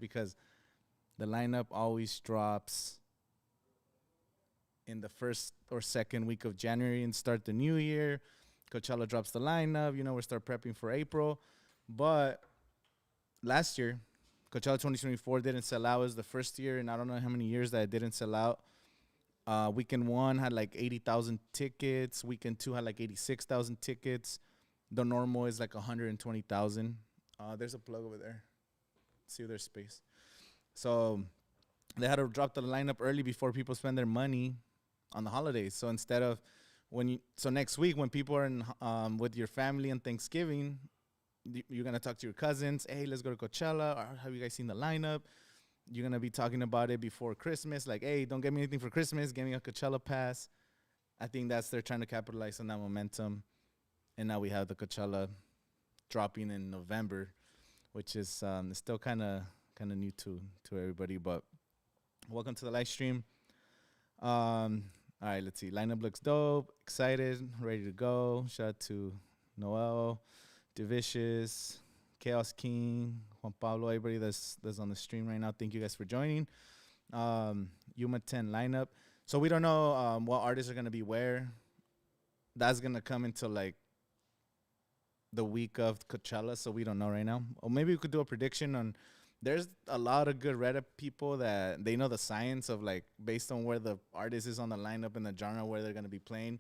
because the lineup always drops in the first or second week of January and start the new year. Coachella drops the lineup. We start prepping for April. But last year, Coachella 2024 didn't sell out. It was the first year, and I don't know how many years that it didn't sell out. Weekend one had like 80,000 tickets. Weekend two had like 86,000 tickets. The normal is like 120,000. There's a plug over there. See if there's space. So they had to drop the lineup early before people spend their money on the holidays. So instead of next week when people are with your family on Thanksgiving, you're gonna talk to your cousins. Hey, let's go to Coachella. Or have you guys seen the lineup? You're gonna be talking about it before Christmas. Like, hey, don't get me anything for Christmas. Get me a Coachella pass. I think they're trying to capitalize on that momentum. And now we have the Coachella dropping in November, which is still kind of new to everybody. But welcome to the live stream. All right, let's see. Lineup looks dope. Excited, ready to go. Shout out to Noel, Divicious, Chaos King, Juan Pablo, everybody that's on the stream right now. Thank you guys for joining. Yuma 10 lineup. So we don't know what artists are gonna be where. That's gonna come into like the week of Coachella, so we don't know right now. Or maybe we could do a prediction on. There's a lot of good Reddit people that they know the science of like based on where the artist is on the lineup and the genre where they're gonna be playing.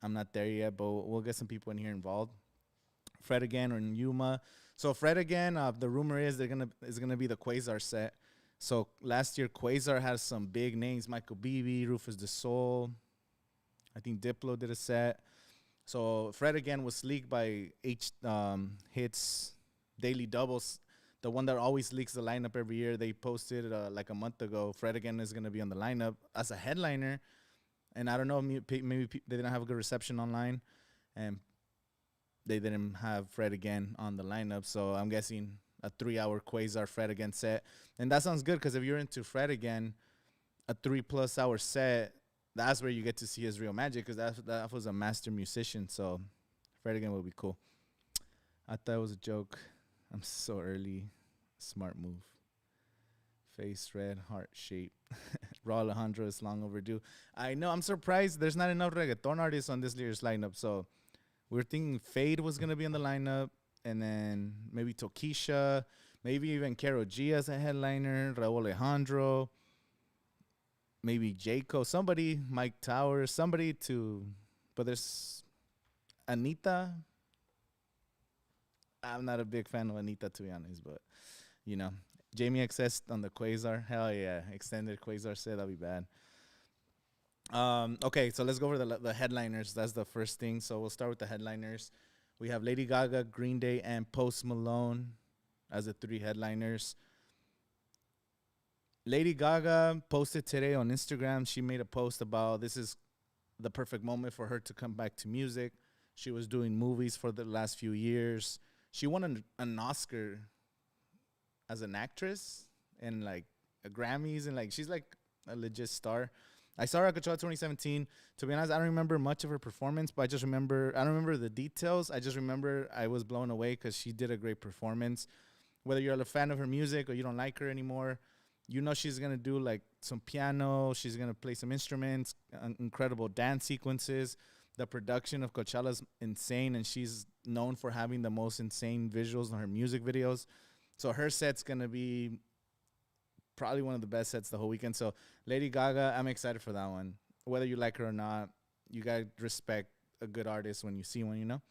I'm not there yet, but we'll get some people in here involved. Fred again or Yuma. So Fred again, the rumor is it's gonna be the Quasar set. So last year Quasar has some big names: Michael Beebe, Rufus the Soul. I think Diplo did a set. So Fred again was leaked by Hits Daily Doubles, the one that always leaks the lineup every year. They posted like a month ago. Fred again is gonna be on the lineup as a headliner, and I don't know, maybe they didn't have a good reception online, and they didn't have Fred again on the lineup. So I'm guessing a 3-hour Quasar Fred again set, and that sounds good because if you're into Fred again, a 3+ hour set, that's where you get to see his real magic because that was a master musician. So Fred again would be cool. I thought it was a joke. I'm so early. Smart move. Face red, heart shape. Raw Alejandro is long overdue. I know. I'm surprised there's not enough reggaeton artists on this year's lineup. So we were thinking Fade was going to be on the lineup. And then maybe Tokisha. Maybe even Karol G as a headliner. Raul Alejandro. Maybe Jayco. Somebody. Mike Towers. Somebody to... But there's Anita. I'm not a big fan of Anita, to be honest, but, Jamie XS on the Quasar. Hell yeah. Extended Quasar set. That'll be bad. Okay, so let's go over the headliners. That's the first thing. So we'll start with the headliners. We have Lady Gaga, Green Day, and Post Malone as the 3 headliners. Lady Gaga posted today on Instagram. She made a post about this is the perfect moment for her to come back to music. She was doing movies for the last few years. She won an Oscar as an actress and like a Grammys, and like she's like a legit star. I saw her at Coachella 2017. To be honest, I don't remember much of her performance, but I don't remember the details. I just remember I was blown away because she did a great performance. Whether you're a fan of her music or you don't like her anymore, she's gonna do like some piano. She's gonna play some instruments, incredible dance sequences. The production of Coachella is insane, and she's known for having the most insane visuals on her music videos. So her set's going to be probably one of the best sets the whole weekend. So Lady Gaga, I'm excited for that one. Whether you like her or not, you got to respect a good artist when you see one,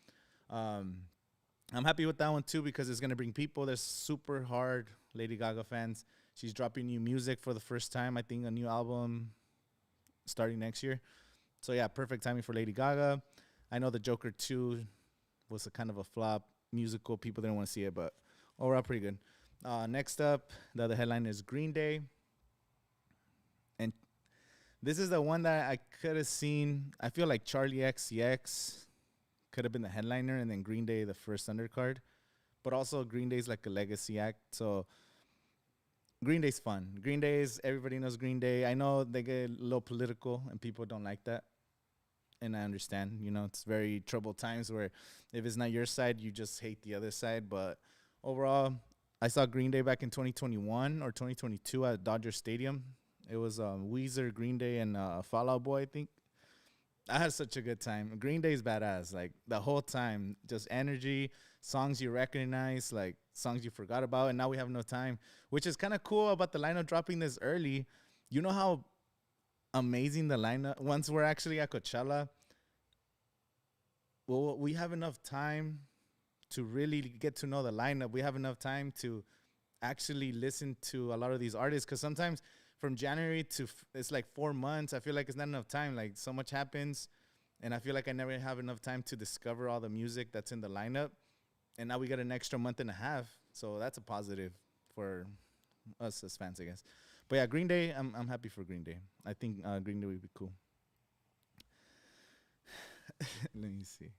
I'm happy with that one, too, because it's going to bring people. There's super hard Lady Gaga fans. She's dropping new music for the first time. I think a new album starting next year. So, yeah, perfect timing for Lady Gaga. I know the Joker 2 was a kind of a flop musical. People didn't want to see it, but overall pretty good. Next up, the other headline is Green Day. And this is the one that I could have seen. I feel like Charlie XCX could have been the headliner and then Green Day the first undercard. But also Green Day's like a legacy act. So Green Day's fun. Everybody knows Green Day. I know they get a little political and people don't like that. And I understand, it's very troubled times where if it's not your side, you just hate the other side. But overall, I saw Green Day back in 2021 or 2022 at Dodger Stadium. It was Weezer, Green Day, and Fall Out Boy, I think. I had such a good time. Green Day's badass. Like the whole time, just energy, songs you recognize, like songs you forgot about, and now we have no time, which is kind of cool about the lineup dropping this early. You know how amazing the lineup. Once we're actually at Coachella, well, we have enough time to really get to know the lineup. We have enough time to actually listen to a lot of these artists because sometimes from January to it's like 4 months. I feel like it's not enough time. Like so much happens, and I feel like I never have enough time to discover all the music that's in the lineup. And now we got an extra month and a half, so that's a positive for us as fans, I guess. But yeah, Green Day. I'm happy for Green Day. I think Green Day would be cool. Let me see.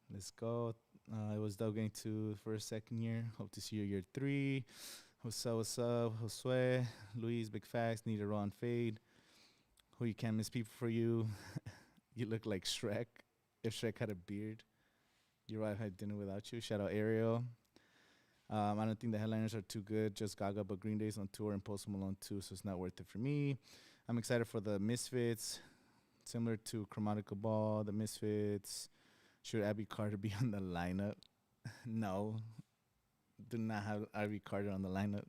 Let's go. It was Doug going to for a second year. Hope to see you year three. What's up? Josue, Luis, Big Facts, Need a Raw and Fade. Who you can't miss people for you. You look like Shrek. If Shrek had a beard. Your wife had dinner without you. Shout out Ariel. I don't think the headliners are too good. Just Gaga, but Green Day's on tour and Post Malone too, so it's not worth it for me. I'm excited for the Misfits. Similar to Chromatical Ball, the Misfits. Should Abby Carter be on the lineup? No. Do not have Abby Carter on the lineup,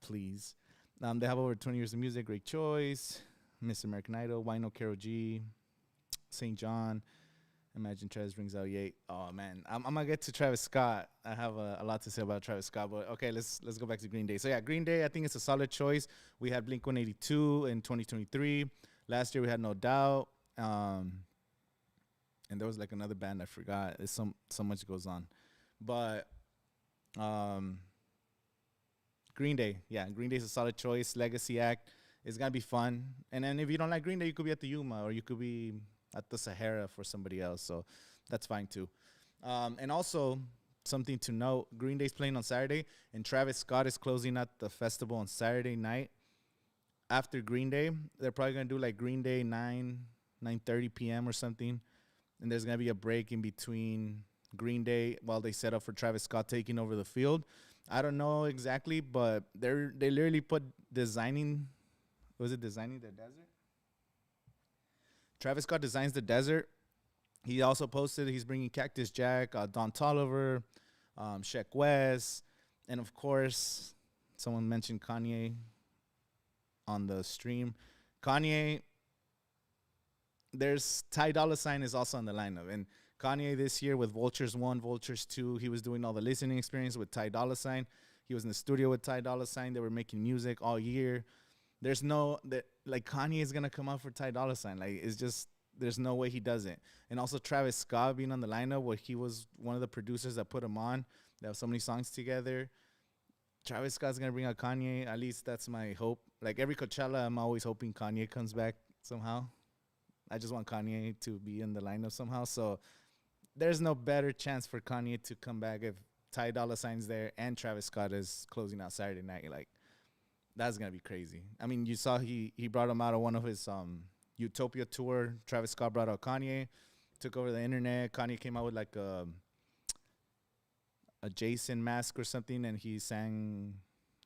please. They have over 20 years of music. Great choice. Miss American Idol. Wino, Karol G. St. John. Imagine Travis brings out Ye. Oh man, I'm gonna get to Travis Scott. I have a lot to say about Travis Scott, but okay, let's go back to Green Day. So yeah, Green Day, I think it's a solid choice. We had Blink 182 in 2023. Last year we had No Doubt, and there was like another band I forgot. There's so much goes on, but Green Day, yeah, Green Day's a solid choice. Legacy act. It's gonna be fun. And then if you don't like Green Day, you could be at the Yuma or you could be at the Sahara for somebody else. So that's fine too. And also something to note: Green Day's playing on Saturday, and Travis Scott is closing out the festival on Saturday night. After Green Day, they're probably gonna do like Green Day 9:30 p.m. or something, and there's gonna be a break in between Green Day while they set up for Travis Scott taking over the field. I don't know exactly, but they literally put designing. Was it designing the desert? Travis Scott designs the desert. He also posted he's bringing Cactus Jack, Don Tolliver, Sheck West, and of course, someone mentioned Kanye on the stream. Kanye, there's Ty Dolla $ign is also on the lineup, and Kanye this year with Vultures 1, Vultures 2, he was doing all the listening experience with Ty Dolla $ign. He was in the studio with Ty Dolla $ign. They were making music all year. There's no that like Kanye is gonna come out for Ty Dolla $ign. Like it's just there's no way he doesn't. And also Travis Scott being on the lineup, where he was one of the producers that put him on. They have so many songs together. Travis Scott's gonna bring out Kanye. At least that's my hope. Like every Coachella, I'm always hoping Kanye comes back somehow. I just want Kanye to be in the lineup somehow. So there's no better chance for Kanye to come back if Ty Dolla $ign's there and Travis Scott is closing out Saturday night. Like that's gonna be crazy. I mean, you saw he brought him out on one of his Utopia tour. Travis Scott brought out Kanye, took over the internet. Kanye came out with like a Jason mask or something, and he sang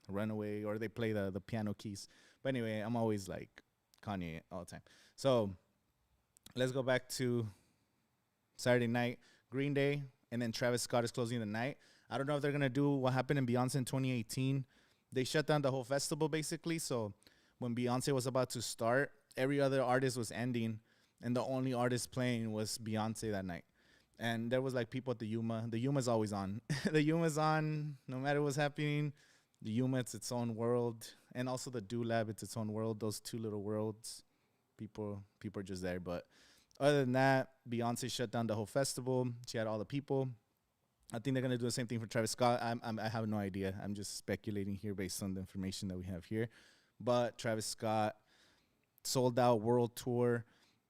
Runaway, or they play the piano keys. But anyway, I'm always like Kanye all the time. So let's go back to Saturday night, Green Day, and then Travis Scott is closing the night. I don't know if they're gonna do what happened in Beyonce in 2018. They shut down the whole festival basically. So when Beyonce was about to start, every other artist was ending, and the only artist playing was Beyonce that night. And there was like people at the Yuma. The Yuma's always on. The Yuma's on no matter what's happening. The Yuma, it's its own world, and also the Do Lab, it's its own world. Those two little worlds, people are just there. But other than that, Beyonce shut down the whole festival. She had all the people. I think they're gonna do the same thing for Travis Scott. I have no idea. I'm just speculating here based on the information that we have here. But Travis Scott sold out world tour,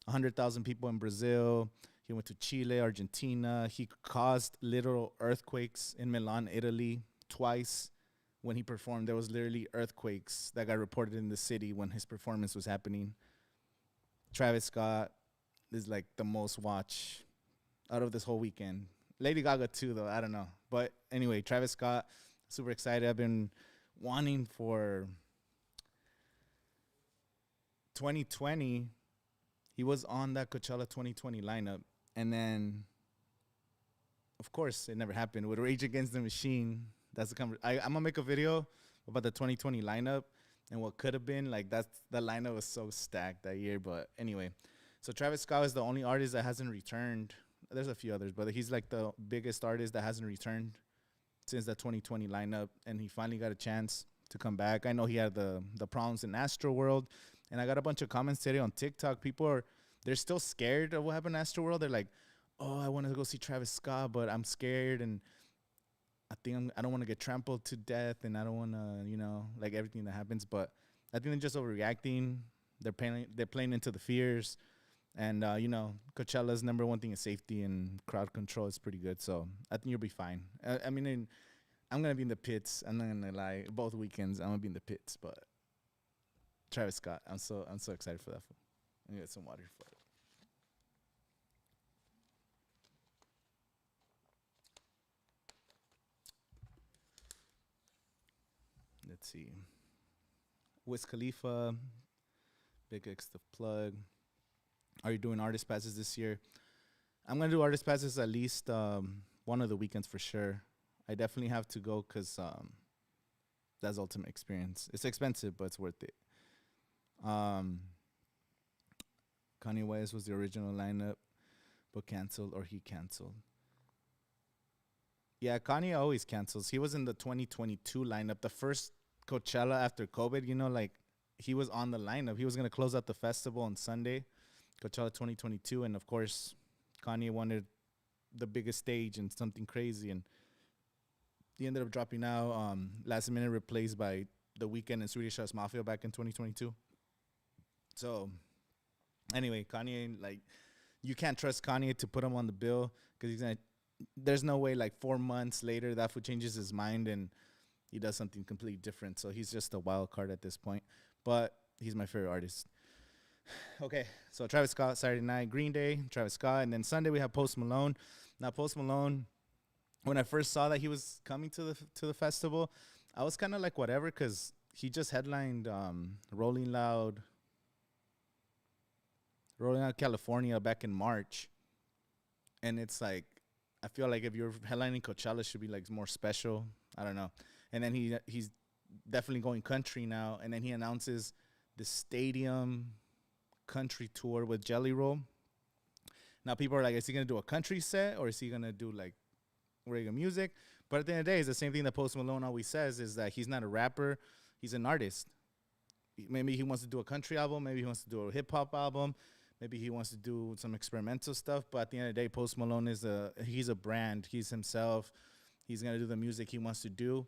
100,000 people in Brazil. He went to Chile, Argentina. He caused literal earthquakes in Milan, Italy, twice. When he performed, there was literally earthquakes that got reported in the city when his performance was happening. Travis Scott is like the most watched out of this whole weekend. Lady Gaga too, though. I don't know. But anyway, Travis Scott, super excited. I've been wanting for 2020. He was on that Coachella 2020 lineup, and then of course it never happened with Rage Against the Machine. That's the I'm gonna make a video about the 2020 lineup and what could have been. Like that's the lineup was so stacked that year. But anyway, so Travis Scott is the only artist that hasn't returned. There's a few others, but he's like the biggest artist that hasn't returned since the 2020 lineup, and he finally got a chance to come back. I know he had the problems in Astro World, and I got a bunch of comments today on TikTok. People are they're still scared of what happened in Astro World. They're like, "Oh, I want to go see Travis Scott, but I'm scared, and I don't want to get trampled to death, and I don't want to, like everything that happens." But I think they're just overreacting. They're playing into the fears, and Coachella's number one thing is safety and crowd control is pretty good. So I think you'll be fine. I mean, I'm gonna be in the pits. I'm not gonna lie. Both weekends, I'm gonna be in the pits. But Travis Scott, I'm so excited for that. Let me get some water for it. Let's see. Wiz Khalifa, big X the plug. Are you doing artist passes this year? I'm gonna do artist passes at least one of the weekends for sure. I definitely have to go because that's ultimate experience. It's expensive, but it's worth it. Um, Kanye West was the original lineup, but canceled or he canceled. Yeah, Kanye always cancels. He was in the 2022 lineup, the first Coachella after COVID. Like he was on the lineup. He was gonna close out the festival on Sunday, Coachella 2022, and of course, Kanye wanted the biggest stage and something crazy, and he ended up dropping out last minute, replaced by The Weeknd and Swedish House Mafia back in 2022. So anyway, Kanye, like you can't trust Kanye to put him on the bill because he's gonna. There's no way like 4 months later that fool changes his mind and he does something completely different. So he's just a wild card at this point. But he's my favorite artist. Okay, so Travis Scott Saturday night, Green Day, Travis Scott, and then Sunday we have Post Malone. Now Post Malone, when I first saw that he was coming to the festival, I was kind of like whatever because he just headlined Rolling Out California back in March, and it's like I feel like if you're headlining Coachella, it should be like more special. I don't know. And then he's definitely going country now, and then he announces the stadium country tour with Jelly Roll. Now people are like, is he gonna do a country set or is he gonna do like regular music? But at the end of the day, it's the same thing that Post Malone always says, is that he's not a rapper, he's an artist. Maybe he wants to do a country album, maybe he wants to do a hip hop album, maybe he wants to do some experimental stuff. But at the end of the day, Post Malone he's a brand, he's himself. He's gonna do the music he wants to do.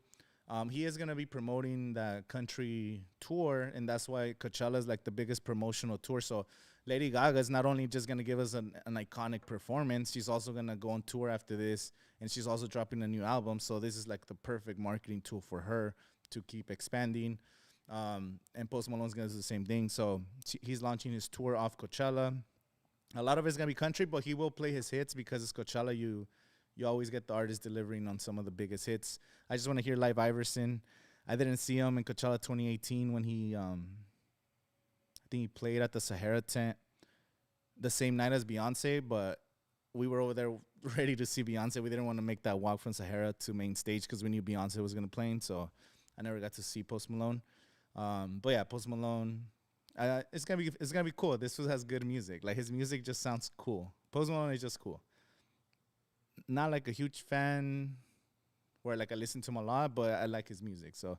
He is going to be promoting the country tour, and that's why Coachella is like the biggest promotional tour. So Lady Gaga is not only just going to give us an iconic performance, she's also going to go on tour after this, and she's also dropping a new album. So this is like the perfect marketing tool for her to keep expanding. And Post Malone's going to do the same thing. So he's launching his tour off Coachella. A lot of it's going to be country, but he will play his hits because it's Coachella. You always get the artist delivering on some of the biggest hits. I just want to hear Live Iverson. I didn't see him in Coachella 2018 when I think he played at the Sahara tent the same night as Beyonce, but we were over there ready to see Beyonce. We didn't want to make that walk from Sahara to main stage because we knew Beyonce was going to play, so I never got to see Post Malone. But yeah, Post Malone, it's gonna be cool. This has good music. Like his music just sounds cool. Post Malone is just cool. Not like a huge fan where like I listen to him a lot, but I like his music. So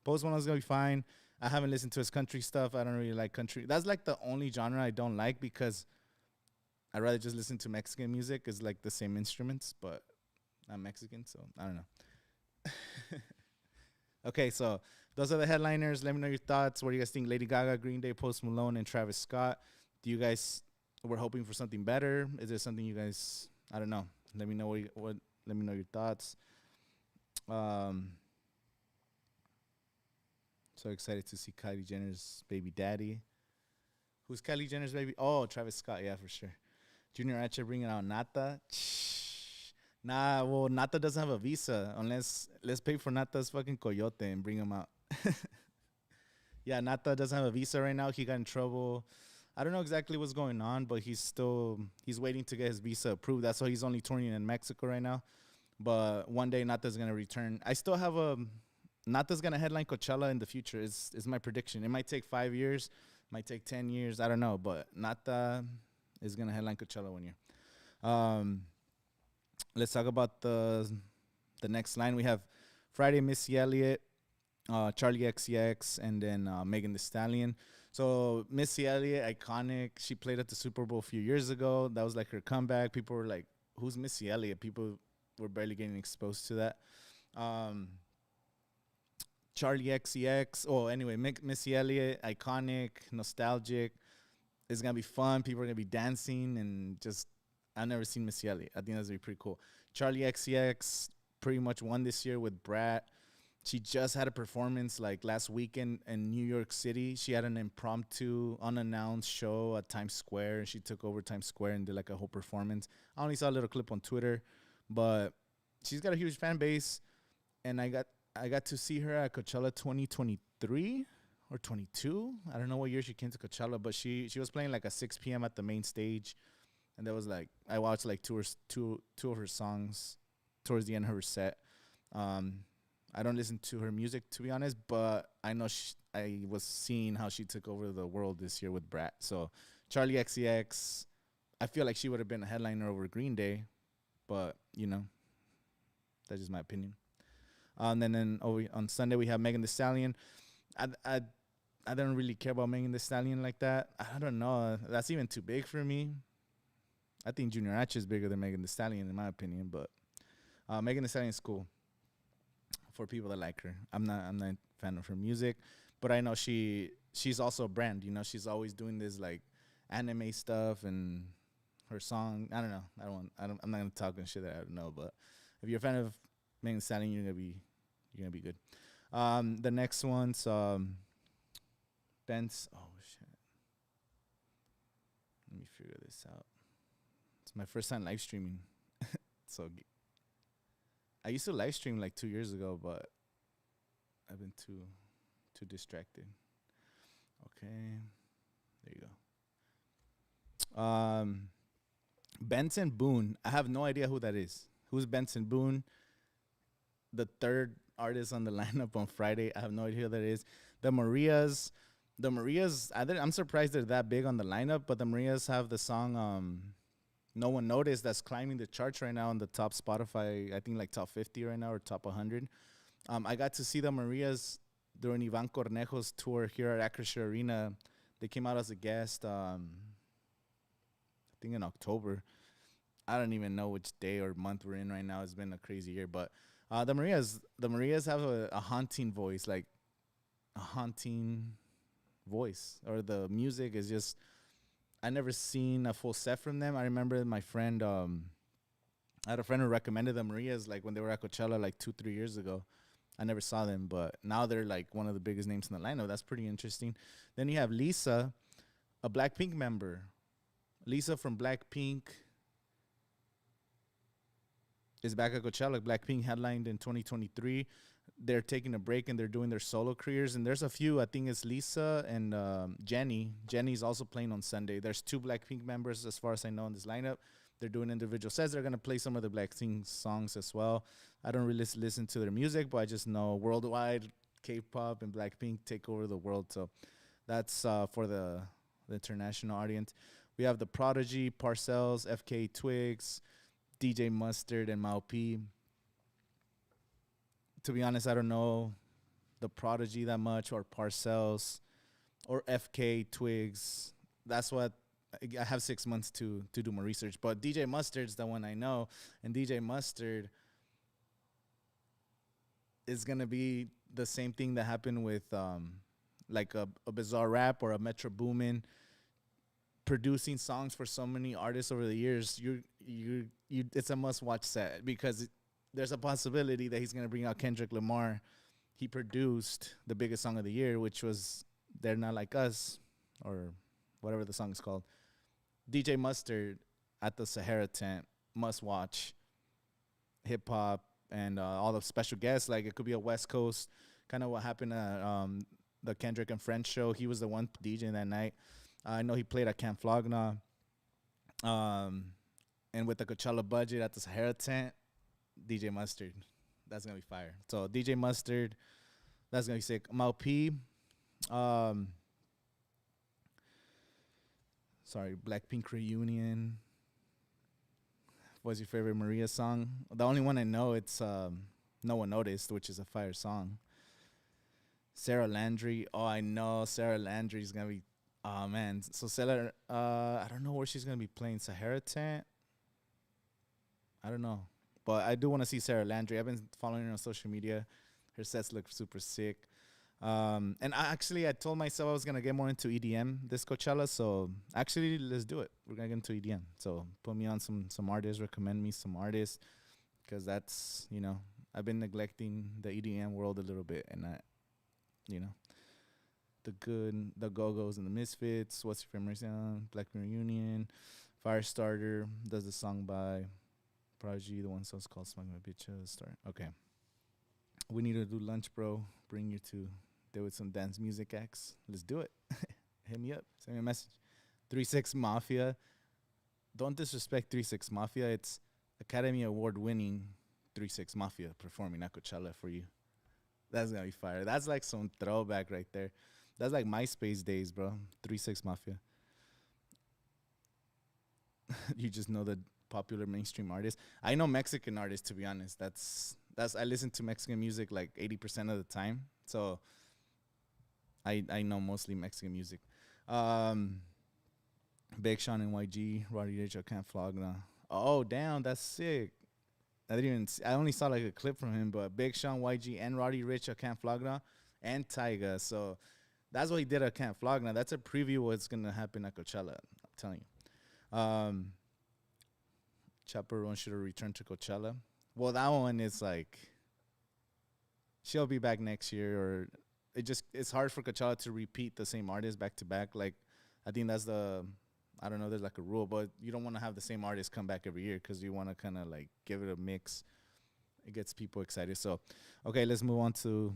Post Malone's gonna be fine. I haven't listened to his country stuff. I don't really like country. That's like the only genre I don't like because I'd rather just listen to Mexican music. It's like the same instruments, but I'm Mexican, so I don't know. Okay, so those are the headliners. Let me know your thoughts. What do you guys think? Lady Gaga, Green Day, Post Malone, and Travis Scott. Do you guys were hoping for something better? Is there something you guys? I don't know. Let me know what. Let me know your thoughts. So excited to see Kylie Jenner's baby daddy. Who's Kylie Jenner's baby? Oh, Travis Scott. Yeah, for sure. Junior H bringing out Nata. Nah, well, Nata doesn't have a visa unless let's pay for Nata's fucking coyote and bring him out. Yeah, Nata doesn't have a visa right now. He got in trouble. I don't know exactly what's going on, but he's waiting to get his visa approved. That's why he's only touring in Mexico right now. But one day Nata's gonna return. I still have a Nata's gonna headline Coachella in the future. Is my prediction. It might take 5 years, might take 10 years. I don't know, but Nata is gonna headline Coachella one year. Um, let's talk about the next line. We have Friday Missy Elliott, Charlie XCX, and then Megan Thee Stallion. So Missy Elliott, iconic. She played at the Super Bowl a few years ago. That was like her comeback. People were like, "Who's Missy Elliott?" People were barely getting exposed to that. Um, Charlie XCX. Oh, anyway, Missy Elliott, iconic, nostalgic. It's gonna be fun. People are gonna be dancing and just. I've never seen Missy Elliott. I think that's gonna be pretty cool. Charlie XCX pretty much won this year with Brat. She just had a performance like last weekend in New York City. She had an impromptu, unannounced show at Times Square, and she took over Times Square and did like a whole performance. I only saw a little clip on Twitter, but she's got a huge fan base, and I got to see her at Coachella 2023 or 22. I don't know what year she came to Coachella, but she was playing like at 6 p.m. at the main stage, and there was like I watched like two of her songs towards the end of her set. Um, I don't listen to her music to be honest, but I know I was seeing how she took over the world this year with Brat. So Charlie XCX, I feel like she would have been a headliner over Green Day, but that's just my opinion. Then over on Sunday we have Megan Thee Stallion. I I I don't really care about Megan Thee Stallion like that. I don't know. That's even too big for me. I think Junior H is bigger than Megan Thee Stallion in my opinion, but Megan Thee Stallion is cool for people that like her. I'm not a fan of her music, but I know she's also a brand. She's always doing this like anime stuff and her song. I don't know. I'm not gonna talk and shit that I don't know. But if you're a fan of Megan Thee Stallion, you're gonna be good. The next one's Ben's. Oh shit. Let me figure this out. It's my first time live streaming, so I used to live stream like 2 years ago, but I've been too distracted. Okay, there you go. Benson Boone. I have no idea who that is. Who's Benson Boone? The third artist on the lineup on Friday. I have no idea who that is. The Marias. The Marias. I'm surprised they're that big on the lineup, but the Marias have the song No One Noticed that's climbing the charts right now on the top Spotify. I think like top 50 right now or top 100. I got to see the Marias during Ivan Cornejo's tour here at Acrisure Arena. They came out as a guest. I think in October. I don't even know which day or month we're in right now. It's been a crazy year, but the Marias have a haunting voice, like a haunting voice, or the music is just. I never seen a full set from them. I remember my friend. I had a friend who recommended the Marias like when they were at Coachella like 2-3 years ago. I never saw them, but now they're like one of the biggest names in the lineup. That's pretty interesting. Then you have Lisa, a Blackpink member. Lisa from Blackpink is back at Coachella. Blackpink headlined in 2023. They're taking a break and they're doing their solo careers. And there's a few. I think it's Lisa and Jennie. Jennie's also playing on Sunday. There's 2 Blackpink members, as far as I know, in this lineup. They're doing individual sets. They're going to play some of the Blackpink songs as well. I don't really listen to their music, but I just know worldwide K-pop and Blackpink take over the world. So that's for the international audience. We have The Prodigy, Parcells, FK Twigs, DJ Mustard, and Mao P. To be honest, I don't know The Prodigy that much, or Parcells, or FK Twigs. That's what I have 6 months to do my research. But DJ Mustard's the one I know, and DJ Mustard is gonna be the same thing that happened with like a Bizarre Rap or a Metro Boomin, producing songs for so many artists over the years. You it's a must watch set because there's a possibility that he's gonna bring out Kendrick Lamar. He produced the biggest song of the year, which was "They're Not Like Us," or whatever the song is called. DJ Mustard at the Sahara tent, must watch. hip hop and all the special guests. Like it could be a West Coast, kind of what happened at the Kendrick and Friends show. He was the one DJing that night. I know he played at Camp Flogna. Um, and with the Coachella budget at the Sahara tent, DJ Mustard. That's gonna be fire. So DJ Mustard, that's gonna be sick. Mal P, um, sorry, Blackpink reunion. What's your favorite Maria song? The only one I know it's No One Noticed, which is a fire song. Sarah Landry. Oh, I know Sarah Landry's gonna be. Oh man, so Sarah. I don't know where she's gonna be playing. Sahara tent. I don't know, but I do want to see Sarah Landry. I've been following her on social media. Her sets look super sick. And I told myself I was gonna get more into EDM this Coachella, so actually let's do it. We're gonna get into EDM. So put me on some artists, recommend me some artists, because that's I've been neglecting the EDM world a little bit, and you know the Go Go's and the Misfits. What's your favorite song? Black Reunion, Firestarter does the song by Prodigy. The one song's called "Smoke My Bitch." Start. Okay, we need to do lunch, bro. Bring you to there with some dance music acts. Let's do it. Hit me up. Send me a message. 3-6 Mafia. Don't disrespect 3-6 Mafia. It's Academy Award winning 3-6 Mafia performing at Coachella for you. That's gonna be fire. That's like some throwback right there. That's like MySpace days, bro. 3-6 Mafia. You just know the popular mainstream artists. I know Mexican artists, to be honest. That's I listen to Mexican music like 80% of the time. So I know mostly Mexican music. Big Sean and YG, Roddy Ricch, Camp Flogna. Oh, damn, that's sick. I only saw like a clip from him, but Big Sean, YG, and Roddy Ricch at Camp Flogna and Tyga. So that's what he did at Camp Flogna. That's a preview of what's gonna happen at Coachella. I'm telling you. Chaperone should have returned to Coachella. Well, that one is like she'll be back next year, or it's hard for Coachella to repeat the same artist back to back. Like I think that's I don't know, there's like a rule, but you don't want to have the same artist come back every year because you want to kind of like give it a mix. It gets people excited. So, okay, let's move on to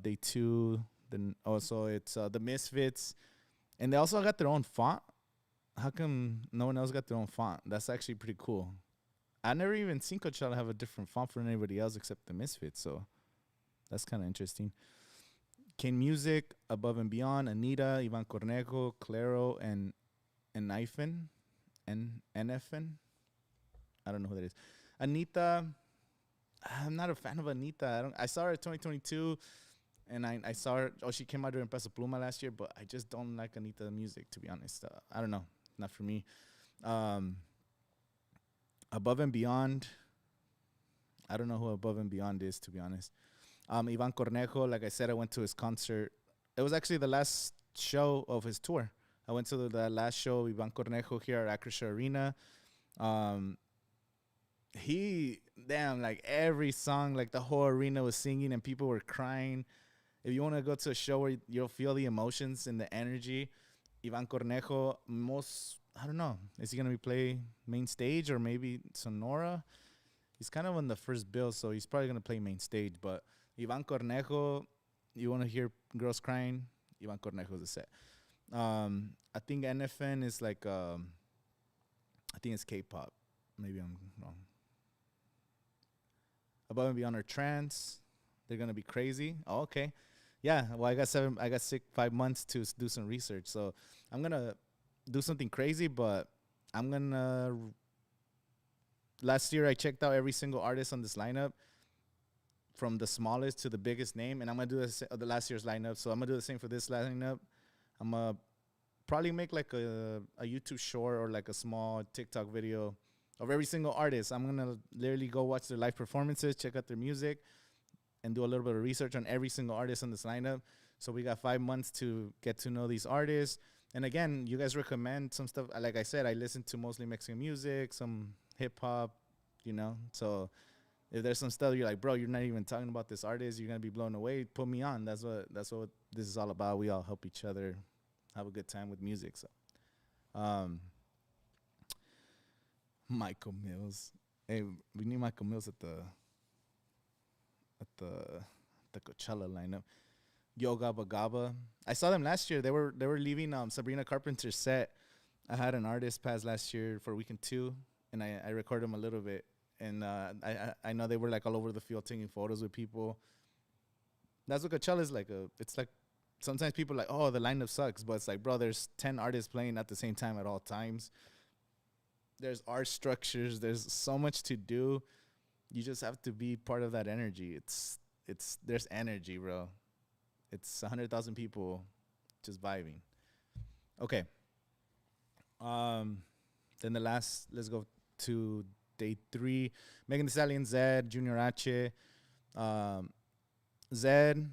day 2. Then also it's the Misfits, and they also got their own font. How come no one else got their own font? That's actually pretty cool. I never even seen Coachella have a different font for anybody else except the Misfits, so that's kind of interesting. Kane Music, Above and Beyond, Anita, Ivan Cornejo, Claro, and Ifan, and NFN. I don't know who that is. Anita, I'm not a fan of Anita. I saw her in 2022, and I saw her. Oh, she came out during Peso Pluma last year, but I just don't like Anita's music, to be honest. I don't know, not for me. Above and Beyond. I don't know who Above and Beyond is, to be honest. Ivan Cornejo, like I said, I went to his concert. It was actually the last show of his tour. I went to the last show of Ivan Cornejo here at Acrisure Arena. Like every song, like the whole arena was singing and people were crying. If you want to go to a show where you'll feel the emotions and the energy, Ivan Cornejo, I don't know, is he going to be play main stage or maybe Sonora? He's kind of on the first bill, so he's probably going to play main stage. But Ivan Cornejo, you want to hear girls crying? Ivan Cornejo's the set. I think NFN is like, I think it's K-pop. Maybe I'm wrong. Above and Beyond are trance. They're going to be crazy. Oh, okay. Yeah, well, I got 5 months to do some research. So I'm going to do something crazy, but I'm going to... Last year, I checked out every single artist on this lineup, from the smallest to the biggest name, and I'm going to do the last year's lineup. So I'm going to do the same for this lineup. I'm going to probably make like a YouTube short or like a small TikTok video of every single artist. I'm going to literally go watch their live performances, check out their music, and do a little bit of research on every single artist on this lineup. So we got 5 months to get to know these artists. And again, you guys recommend some stuff. Like I said, I listen to mostly Mexican music, some hip hop, So if there's some stuff you're like, bro, you're not even talking about this artist, you're going to be blown away, put me on. That's what this is all about. We all help each other have a good time with music. So Michael Mills. Hey, we need Michael Mills at the Coachella lineup. Yo Gabba Gabba. I saw them last year. They were leaving Sabrina Carpenter's set. I had an artist pass last year for weekend two, and I recorded them a little bit. And I know they were like all over the field taking photos with people. That's what Coachella is like. It's like sometimes people are like, oh, the lineup sucks, but it's like, bro, there's 10 artists playing at the same time at all times. There's art structures. There's so much to do. You just have to be part of that energy. It's there's energy, bro. It's 100,000 people just vibing. Okay. Um, then the last, let's go to day three. Megan Thee Stallion, Zed, Junior H. Um, Zed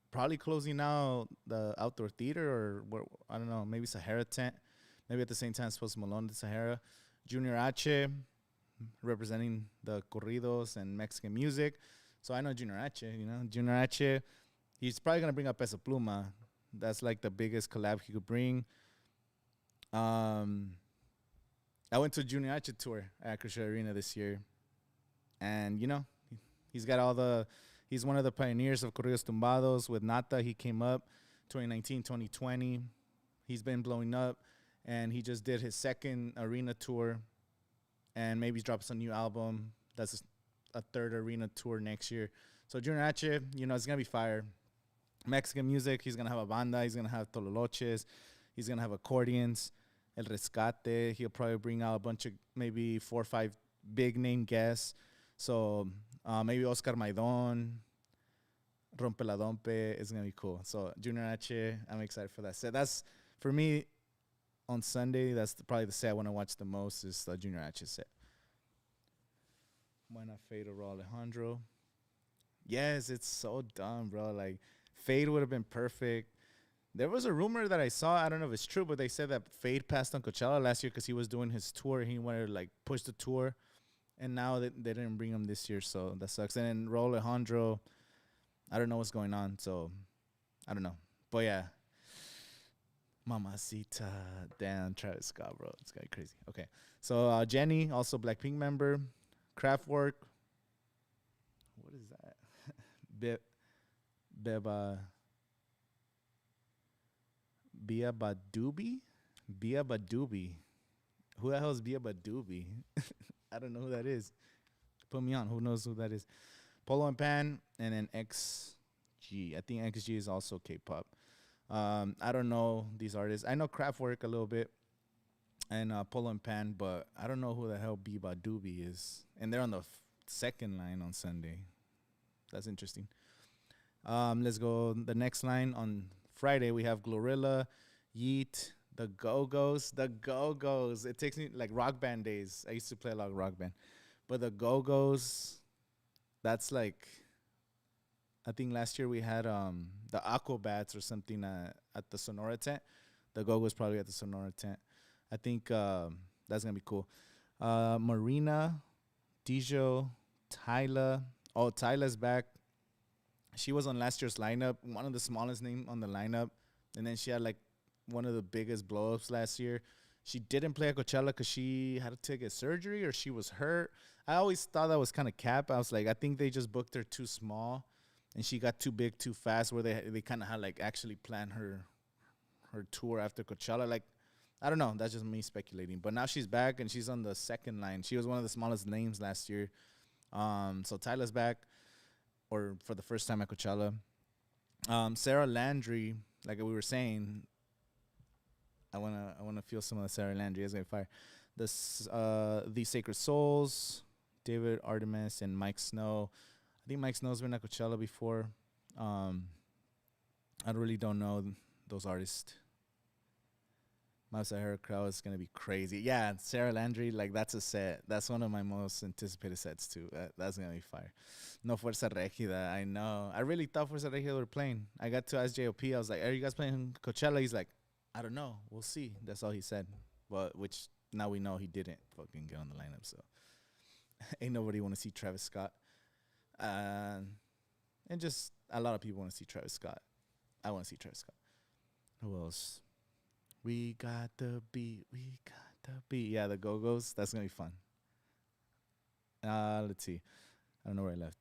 probably closing out the outdoor theater or what, I don't know, maybe Sahara tent. Maybe at the same time, Post Malone, the Sahara. Junior H representing the corridos and Mexican music. So I know Junior H, Junior H, he's probably going to bring up Peso Pluma. That's like the biggest collab he could bring. I went to a Junior H tour at Coachella Arena this year. And, he's got he's one of the pioneers of Corridos Tumbados. With Nata, he came up 2019, 2020. He's been blowing up. And he just did his second arena tour. And maybe he's dropping some new album. That's a third arena tour next year. So Junior H, it's going to be fire. Mexican music, he's going to have a banda. He's going to have tololoches. He's going to have accordions. El Rescate. He'll probably bring out a bunch of maybe 4 or 5 big name guests. So maybe Oscar Maidon, Rompe la Dompe. It's going to be cool. So Junior H, I'm excited for that set. That's, for me, on Sunday, that's probably the set I want to watch the most is the Junior H set. Buena Fade or Alejandro. Yes, it's so dumb, bro. Like, Fade would have been perfect. There was a rumor that I saw. I don't know if it's true, but they said that Fade passed on Coachella last year because he was doing his tour. He wanted to, like, push the tour. And now they didn't bring him this year, so that sucks. And then Raul Alejandro, I don't know what's going on, so I don't know. But, yeah. Mamacita. Damn, Travis Scott, bro. It's got crazy. Okay. So, Jenny, also Blackpink member. Kraftwerk. What is that? Beba. Bia Badubi? Bia Badubi. Who the hell is Bia Badubi? I don't know who that is. Put me on. Who knows who that is? Polo and Pan, and then XG. I think XG is also K-pop. I don't know these artists. I know Kraftwerk a little bit, and Polo and Pan, but I don't know who the hell Biba Doobie is. And they're on the second line on Sunday. That's interesting. Let's go the next line. On Friday, we have Glorilla, Yeet, the Go-Go's. The Go-Go's. It takes me like Rock Band days. I used to play a lot of Rock Band. But the Go-Go's, that's like, I think last year we had the Aquabats or something at the Sonora tent. The Go-Go's probably at the Sonora tent. I think that's going to be cool. Marina, Dijo, Tyla. Oh, Tyla's back. She was on last year's lineup, one of the smallest name on the lineup. And then she had like one of the biggest blow-ups last year. She didn't play at Coachella because she had to get surgery or she was hurt. I always thought that was kind of cap. I was like, I think they just booked her too small. And she got too big too fast where they kind of had like actually planned her tour after Coachella. Like, I don't know. That's just me speculating. But now she's back and she's on the second line. She was one of the smallest names last year. So Tyla's back, or for the first time at Coachella. Sarah Landry, like we were saying, I wanna feel some of the Sarah Landry. It's gonna be fire. The Sacred Souls, David Artemis and Mike Snow. I think Mike Snow's been at Coachella before. I really don't know those artists. My Sahara crowd is gonna be crazy. Yeah, Sarah Landry, like that's a set. That's one of my most anticipated sets too. That's gonna be fire. No Fuerza Regida, I know. I really thought Fuerza Regida were playing. I got to ask JOP. I was like, "Are you guys playing Coachella?" He's like, "I don't know. We'll see." That's all he said. But which now we know he didn't fucking get on the lineup. So ain't nobody want to see Travis Scott. And just a lot of people want to see Travis Scott. I want to see Travis Scott. Who else? We got the beat. We got the beat. Yeah, the Go-Go's. That's going to be fun. Let's see. I don't know where I left.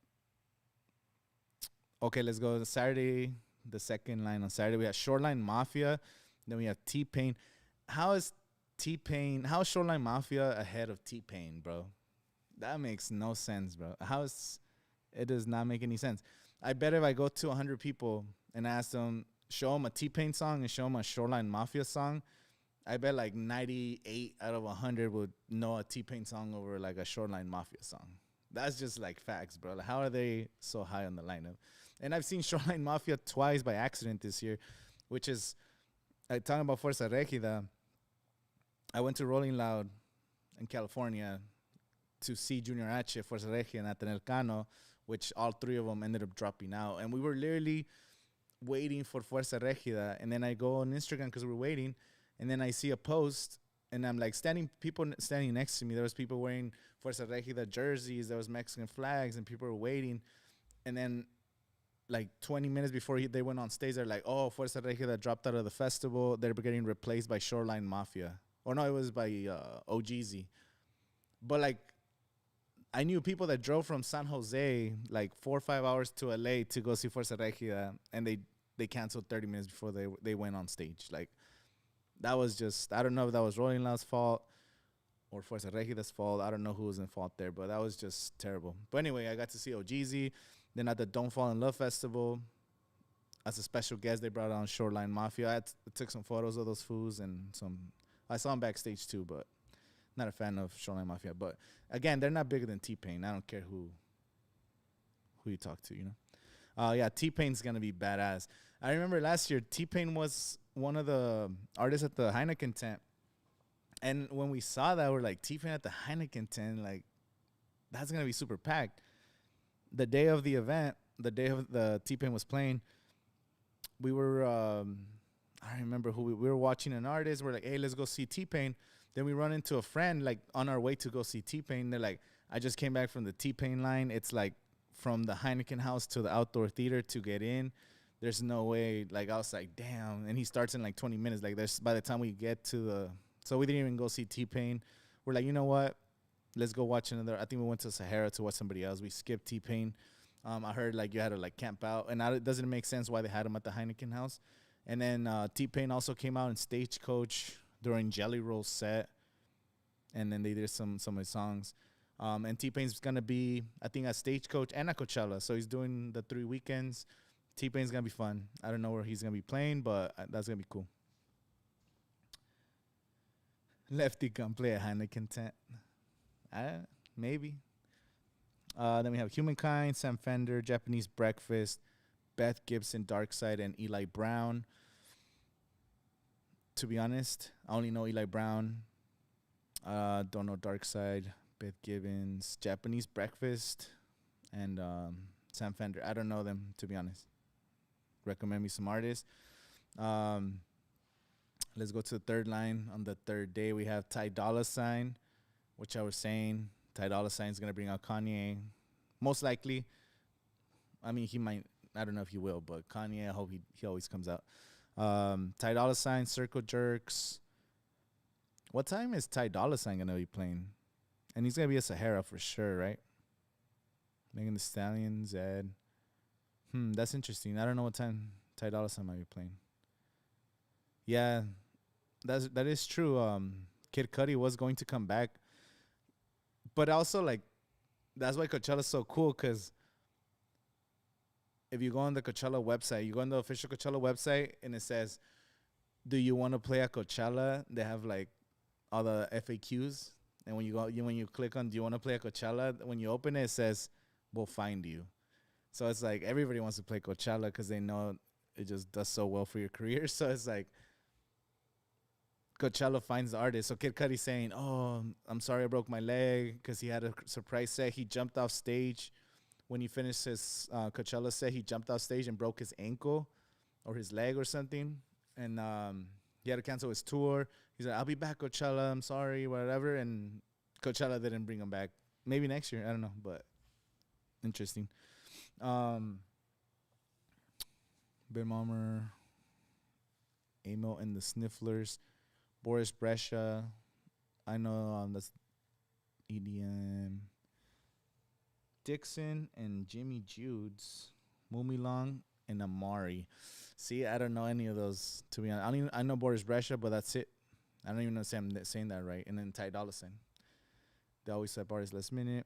Okay, let's go. Saturday, the second line on Saturday, we have Shoreline Mafia. Then we have T Pain. How is T Pain? How is Shoreline Mafia ahead of T Pain, bro? That makes no sense, bro. How is it? Does not make any sense. I bet if I go to 100 people and ask them, show them a T Pain song and show them a Shoreline Mafia song, I bet like 98 out of 100 would know a T Pain song over like a Shoreline Mafia song. That's just like facts, bro. Like, how are they so high on the lineup? And I've seen Shoreline Mafia twice by accident this year, which is talking about Fuerza Regida. I went to Rolling Loud in California to see Junior H, Fuerza Regida, and Nathaniel Cano, which all three of them ended up dropping out. And we were literally waiting for Fuerza Regida. And then I go on Instagram because we're waiting. And then I see a post, and I'm like people standing next to me. There was people wearing Fuerza Regida jerseys. There was Mexican flags, and people were waiting. And then like 20 minutes before they went on stage, they're like, oh, Fuerza Regida dropped out of the festival. They're getting replaced by Shoreline Mafia. Or no, it was by OGZ. But like, I knew people that drove from San Jose like 4 or 5 hours to LA to go see Fuerza Regida, and they canceled 30 minutes before they went on stage. Like, that was just, I don't know if that was Rolling Loud's fault or Fuerza Regida's fault. I don't know who was in fault there, but that was just terrible. But anyway, I got to see OGZ. Then at the Don't Fall in Love Festival, as a special guest, they brought on Shoreline Mafia. I took some photos of those fools and I saw them backstage too, but not a fan of Shoreline Mafia. But again, they're not bigger than T-Pain. I don't care who you talk to, you know? Yeah, T-Pain's going to be badass. I remember last year, T-Pain was one of the artists at the Heineken tent. And when we saw that, we're like, T-Pain at the Heineken tent, like, that's going to be super packed. The day of the event, the day of the T-Pain was playing, we were, I remember who we were watching an artist. We're like, hey, let's go see T-Pain. Then we run into a friend, like, on our way to go see T-Pain. They're like, I just came back from the T-Pain line. It's like from the Heineken house to the outdoor theater to get in. There's no way. Like, I was like, damn. And he starts in like 20 minutes. Like, there's by the time we get to the, so we didn't even go see T-Pain. We're like, you know what? Let's go watch another. I think we went to Sahara to watch somebody else. We skipped T-Pain. I heard like you had to like camp out, and it doesn't make sense why they had him at the Heineken house. And then T-Pain also came out in Stagecoach during Jelly Roll's set, and then they did some of his songs. And T-Pain's gonna be, I think, at Stagecoach and at Coachella, so he's doing the 3 weekends. T-Pain's gonna be fun. I don't know where he's gonna be playing, but that's gonna be cool. Lefty can play a Heineken tent. Maybe. Then we have Humankind, Sam Fender, Japanese Breakfast, Beth Gibson, Darkside, and Eli Brown. To be honest, I only know Eli Brown. Don't know Darkside, Beth Gibbons, Japanese Breakfast, and Sam Fender. I don't know them, to be honest. Recommend me some artists. Let's go to the third line. On the third day, we have Ty Dolla $ign, which I was saying. Ty Dolla $ign is going to bring out Kanye. Most likely. I mean, he might. I don't know if he will, but Kanye, I hope he always comes out. Ty Dolla $ign, Circle Jerks. What time is Ty Dolla $ign going to be playing? And he's going to be at Sahara for sure, right? Megan Thee Stallion, Zed. That's interesting. I don't know what time Ty Dolla $ign might be playing. Yeah, that is true. Kid Cudi was going to come back. But also, like, that's why Coachella's so cool, because if you go on the Coachella website, you go on the official Coachella website, and it says, do you want to play at Coachella? They have, like, all the FAQs. And when you click on, do you want to play at Coachella? When you open it, it says, we'll find you. So it's like everybody wants to play Coachella because they know it just does so well for your career. So it's like Coachella finds the artist. So Kid Cudi's saying, oh, I'm sorry I broke my leg because he had a surprise set. He jumped off stage. When he finished his Coachella set, he jumped off stage and broke his ankle or his leg or something. And he had to cancel his tour. He's like, I'll be back, Coachella. I'm sorry, whatever. And Coachella didn't bring him back. Maybe next year. I don't know, but interesting. Ben Malmer, Amo and the Snifflers, Boris Brescia. I know that's EDM. Dixon and Jimmy Jude's, Mumilong and Amari. See, I don't know any of those to be honest. I know Boris Brescia, but that's it. I don't even know if I'm saying that right. And then Ty Dolla $ign. They always have artists last minute.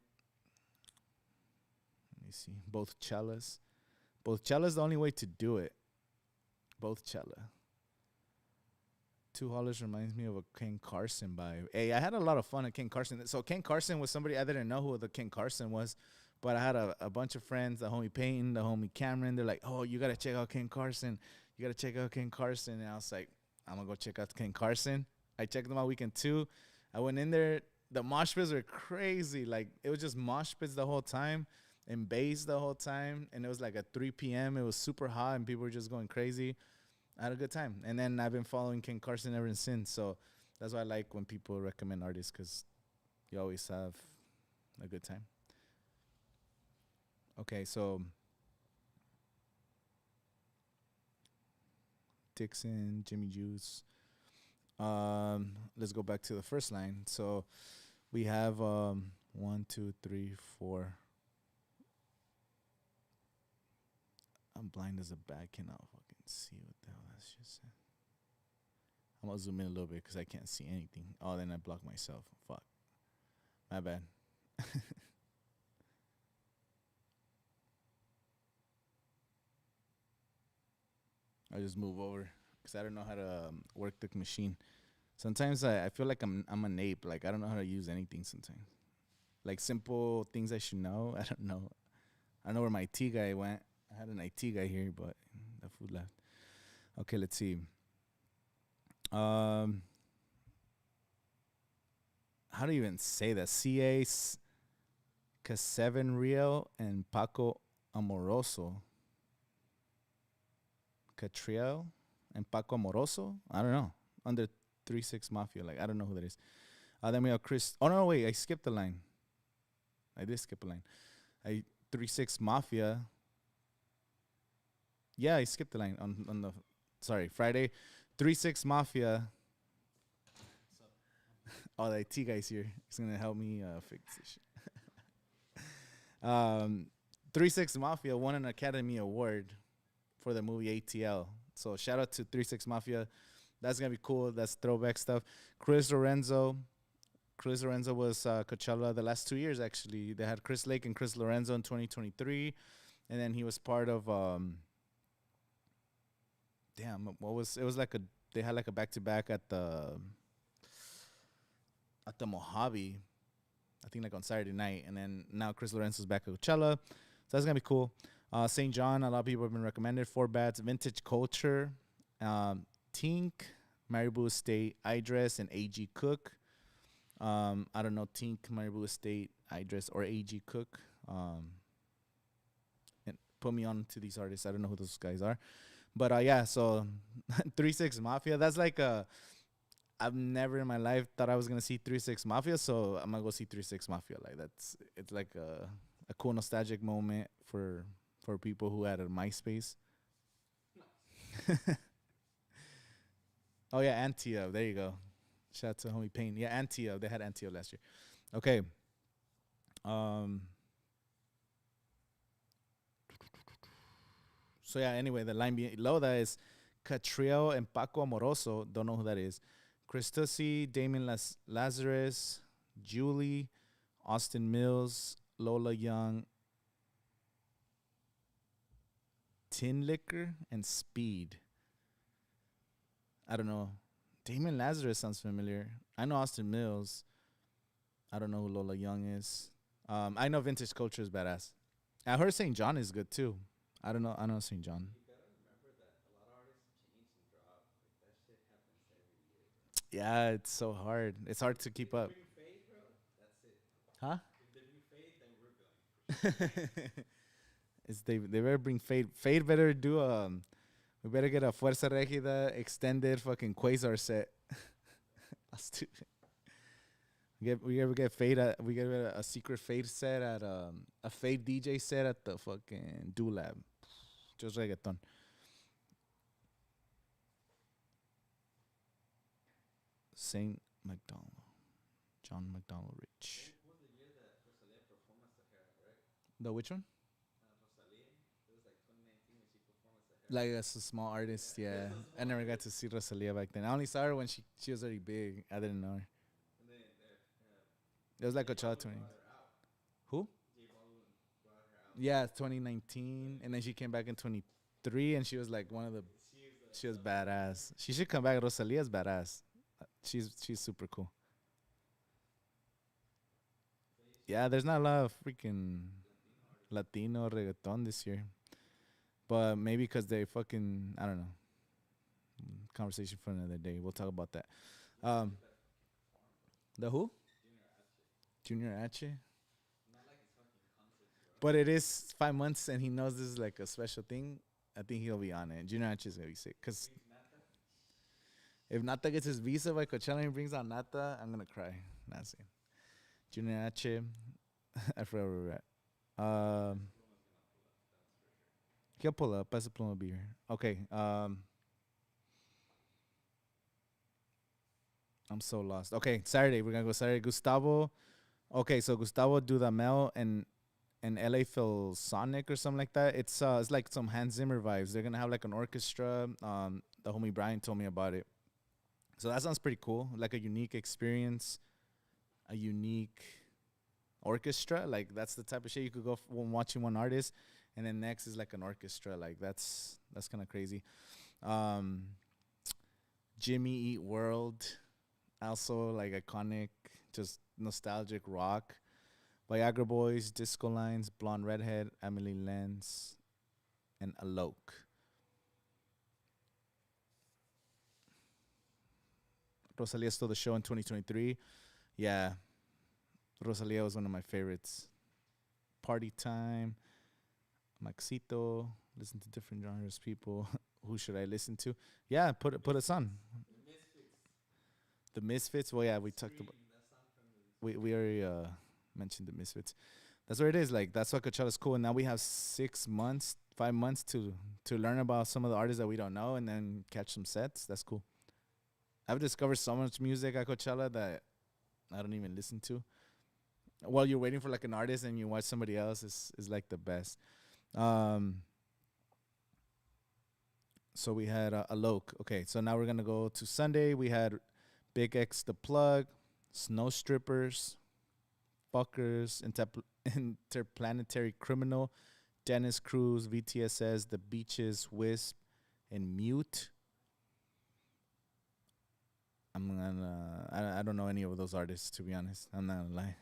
Let me see. Both cellas. Both cellas the only way to do it. Both cella. Two Hollers reminds me of a Ken Carson vibe. Hey, I had a lot of fun at Ken Carson. So Ken Carson was somebody I didn't know who the Ken Carson was, but I had a bunch of friends, the homie Peyton, the homie Cameron. They're like, oh, you got to check out Ken Carson. You got to check out Ken Carson. And I was like, I'm going to go check out Ken Carson. I checked them out weekend 2. I went in there. The mosh pits were crazy. Like, it was just mosh pits the whole time and bass the whole time. And it was like at 3 p.m. It was super hot and people were just going crazy. I had a good time. And then I've been following Ken Carson ever since. So that's why I like when people recommend artists, because you always have a good time. Okay, so Dixon, Jimmy Juice. Let's go back to the first line. So we have 1, 2, 3, 4. I'm blind as a bat. Cannot fucking see what the hell that shit said. I'm gonna zoom in a little bit because I can't see anything. Oh, then I block myself. Fuck. My bad. I just move over because I don't know how to work the machine. Sometimes I feel like I'm an ape. Like I don't know how to use anything sometimes. Like simple things I should know. I don't know. I don't know where my IT guy went. I had an IT guy here, but the food left. Okay, let's see. How do you even say that? CA K7 Rio and Paco Amoroso. Catriel and Paco Amoroso? I don't know. Under 3-6 Mafia. Like, I don't know who that is. Then we have Chris. Oh, no, wait. I skipped the line. I did skip a line. 3-6 Mafia. Yeah, I skipped the line on the. Sorry, Friday. 3-6 Mafia. Oh, the IT guy's here. He's going to help me fix this shit. 3-6 Mafia won an Academy Award for the movie ATL. So shout out to 3-6 Mafia. That's going to be cool. That's throwback stuff. Chris Lorenzo. Chris Lorenzo was Coachella the last 2 years, actually. They had Chris Lake and Chris Lorenzo in 2023. And then he was part of, it was like they had like a back-to-back at the Mojave, I think like on Saturday night. And then now Chris Lorenzo's back at Coachella. So that's going to be cool. St. John, a lot of people have been recommended. 4 Bats, Vintage Culture, Tink, Maribou Estate, iDress, and AG Cook. I don't know Tink, Maribou Estate, iDress, or AG Cook. And put me on to these artists. I don't know who those guys are. But yeah, so 3-6 Mafia. That's like I've never in my life thought I was gonna see 3-6 Mafia, so I'm gonna go see 3-6 Mafia. Like it's like a cool nostalgic moment for people who had a MySpace. Oh yeah, Antio. There you go. Shout out to homie Payne. Yeah, Antio. They had Antio last year. Okay. So yeah, anyway, the line below that is Catriel and Paco Amoroso. Don't know who that is. Christusi, Damien Lazarus, Julie, Austin Mills, Lola Young, Tin Liquor, and Speed. I don't know. Damien Lazarus sounds familiar. I know Austin Mills. I don't know who Lola Young is. I know Vintage Culture is badass. I heard St. John is good too. I don't know. I know St. John. You gotta remember that a lot of artists change and drop. Like that shit happens every year, bro. Yeah, it's so hard. It's hard to keep If they up. bring Fade, bro, that's it. Huh? If they bring Fade, then we're going for sure. It's they better bring Fade. Fade better do we better get a Fuerza Regida extended fucking Quasar set. That's too. We ever get Fade at we get a secret Fade set at a Fade DJ set at the fucking Do Lab. Just reggaeton. Saint McDonald. John McDonald Rich. What was the year that Rosalia performed at Sahara, right? The which one? Rosalia. It was like 2019 when she performed as a Like heroine. as a small artist, Yeah, yeah. so I small never got artist. to see Rosalia back then. I only saw her when she was already big. I didn't know her. And then It was like J Coachella Balvin 20. brought her out. Who? J Balvin brought her out. Yeah, 2019, and then she came back in 23, and she was like one of the. She was She was top of the game. badass. She should come back. Rosalia's badass. She's super cool. So yeah, she Yeah, there's not a lot of freaking Latino artists. Latino reggaeton this year, but maybe because they fucking I don't know. Conversation for another day. We'll talk about that. You know Um, who's better fucking perform? the who? Junior H. Junior H. Not like his fucking concerts, bro. But it is 5 months, and he knows this is like a special thing. I think he'll be on it. Junior H is gonna be sick. Cause Brings Nata. if Nata gets his visa by Coachella and brings out Nata, I'm gonna cry. Not saying. Junior H. I forgot where we're at. Pluma's gonna pull up. That's for sure. He'll pull up. Peso Pluma will be here. Okay. I'm so lost. Okay, Saturday. We're gonna go Saturday. Gustavo. Okay, so Gustavo Dudamel and LA Phil Sonic or something like that. It's like some Hans Zimmer vibes. They're gonna have like an orchestra. The homie Brian told me about it. So that sounds pretty cool. Like a unique experience, a unique orchestra. Like that's the type of shit you could go when watching one artist, and then next is like an orchestra. Like that's kind of crazy. Um, Jimmy Eat World, also like iconic, just nostalgic rock. Viagra Boys, Disco Lines, Blonde Redhead, Emily Lenz, and Alok. Rosalia stole the show in 2023. Yeah, Rosalia was one of my favorites. Party time, Maxito, listen to different genres, people. Who should I listen to? Yeah, put us on. The Misfits. The Misfits. Well, yeah, we talked about. Scream. That song from the We already mentioned the Misfits. That's what it is. Like that's why Coachella's cool. And now we have 6 months, 5 months to learn about some of the artists that we don't know, and then catch some sets. That's cool. I've discovered so much music at Coachella that I don't even listen to. While you're waiting for like an artist and you watch somebody else is like the best. Um, so we had Alok. Okay, so now we're gonna go to Sunday. We had Big X the Plug, Snow Strippers, Fuckers, Interplanetary Criminal, Dennis Cruz, VTSS, The Beaches, Wisp, and Mute. I don't know any of those artists, to be honest. I'm not gonna lie.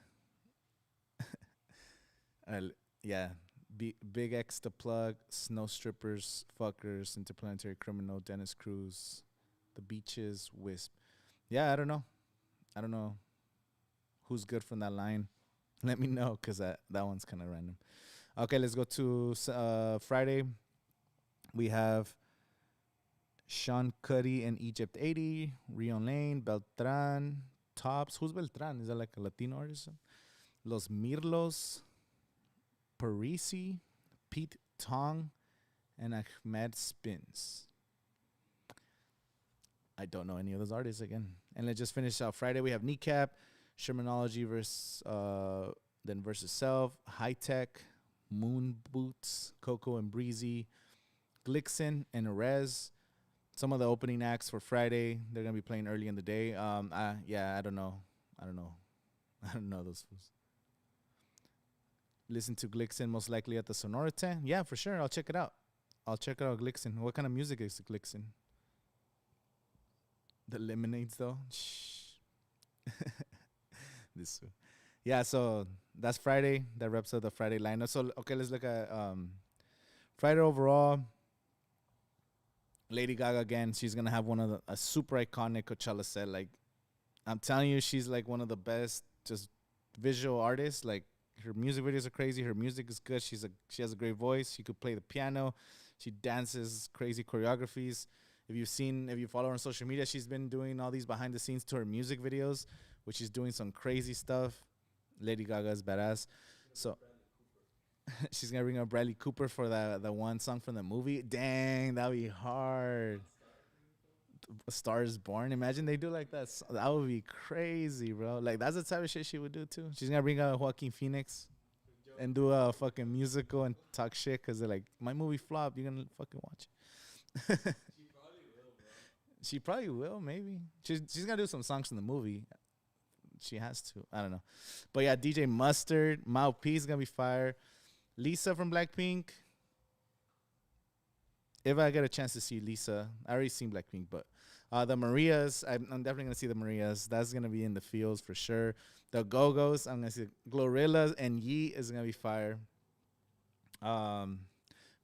Yeah, Big X the Plug, Snow Strippers, Fuckers, Interplanetary Criminal, Dennis Cruz, The Beaches, Wisp. Yeah, I don't know. I don't know who's good from that line. Let me know, because that one's kind of random. Okay, let's go to Friday. We have Sean Cuddy and Egypt 80, Rion Lane, Beltran, Tops. Who's Beltran? Is that like a Latino artist? Los Mirlos, Parisi, Pete Tong, and Ahmed Spins. I don't know any of those artists again. And let's just finish out Friday. We have Kneecap, Shermanology versus then versus Self, High Tech, Moon Boots, Coco and Breezy, Glixen and Erez. Some of the opening acts for Friday. They're gonna be playing early in the day. Yeah, I don't know. I don't know. I don't know those fools. Listen to Glixen most likely at the Sonorite. Yeah, for sure. I'll check it out. I'll check out Glixen. What kind of music is Glixen? The Lemonades though. Shh. This. Yeah, so that's Friday. That wraps up the Friday lineup. So okay, let's look at Friday overall. Lady Gaga again. She's gonna have one of a super iconic Coachella set. Like I'm telling you, she's like one of the best just visual artists. Like her music videos are crazy. Her music is good. She has a great voice. She could play the piano. She dances crazy choreographies. If you follow her on social media, she's been doing all these behind the scenes to her music videos, which she's doing some crazy stuff. Lady Gaga is badass. So she's gonna bring up Bradley Cooper for the one song from the movie. Dang, that'd be hard. A Star is Born. Imagine they do like that. That would be crazy, bro. Like that's the type of shit she would do too. She's gonna bring out Joaquin Phoenix. and do a fucking musical and talk shit because they're like, my movie flopped. You're gonna fucking watch it. She probably will, bro. She probably will, maybe. She's gonna do some songs from the movie. She has to. I don't know, but yeah, DJ Mustard, Mouthpiece is gonna be fire. Lisa from Blackpink. If I get a chance to see Lisa, I already seen Blackpink, but the Marias, I'm definitely gonna see the Marias. That's gonna be in the fields for sure. The Go Go's, I'm gonna see Glorilla and Yeet is gonna be fire. Um,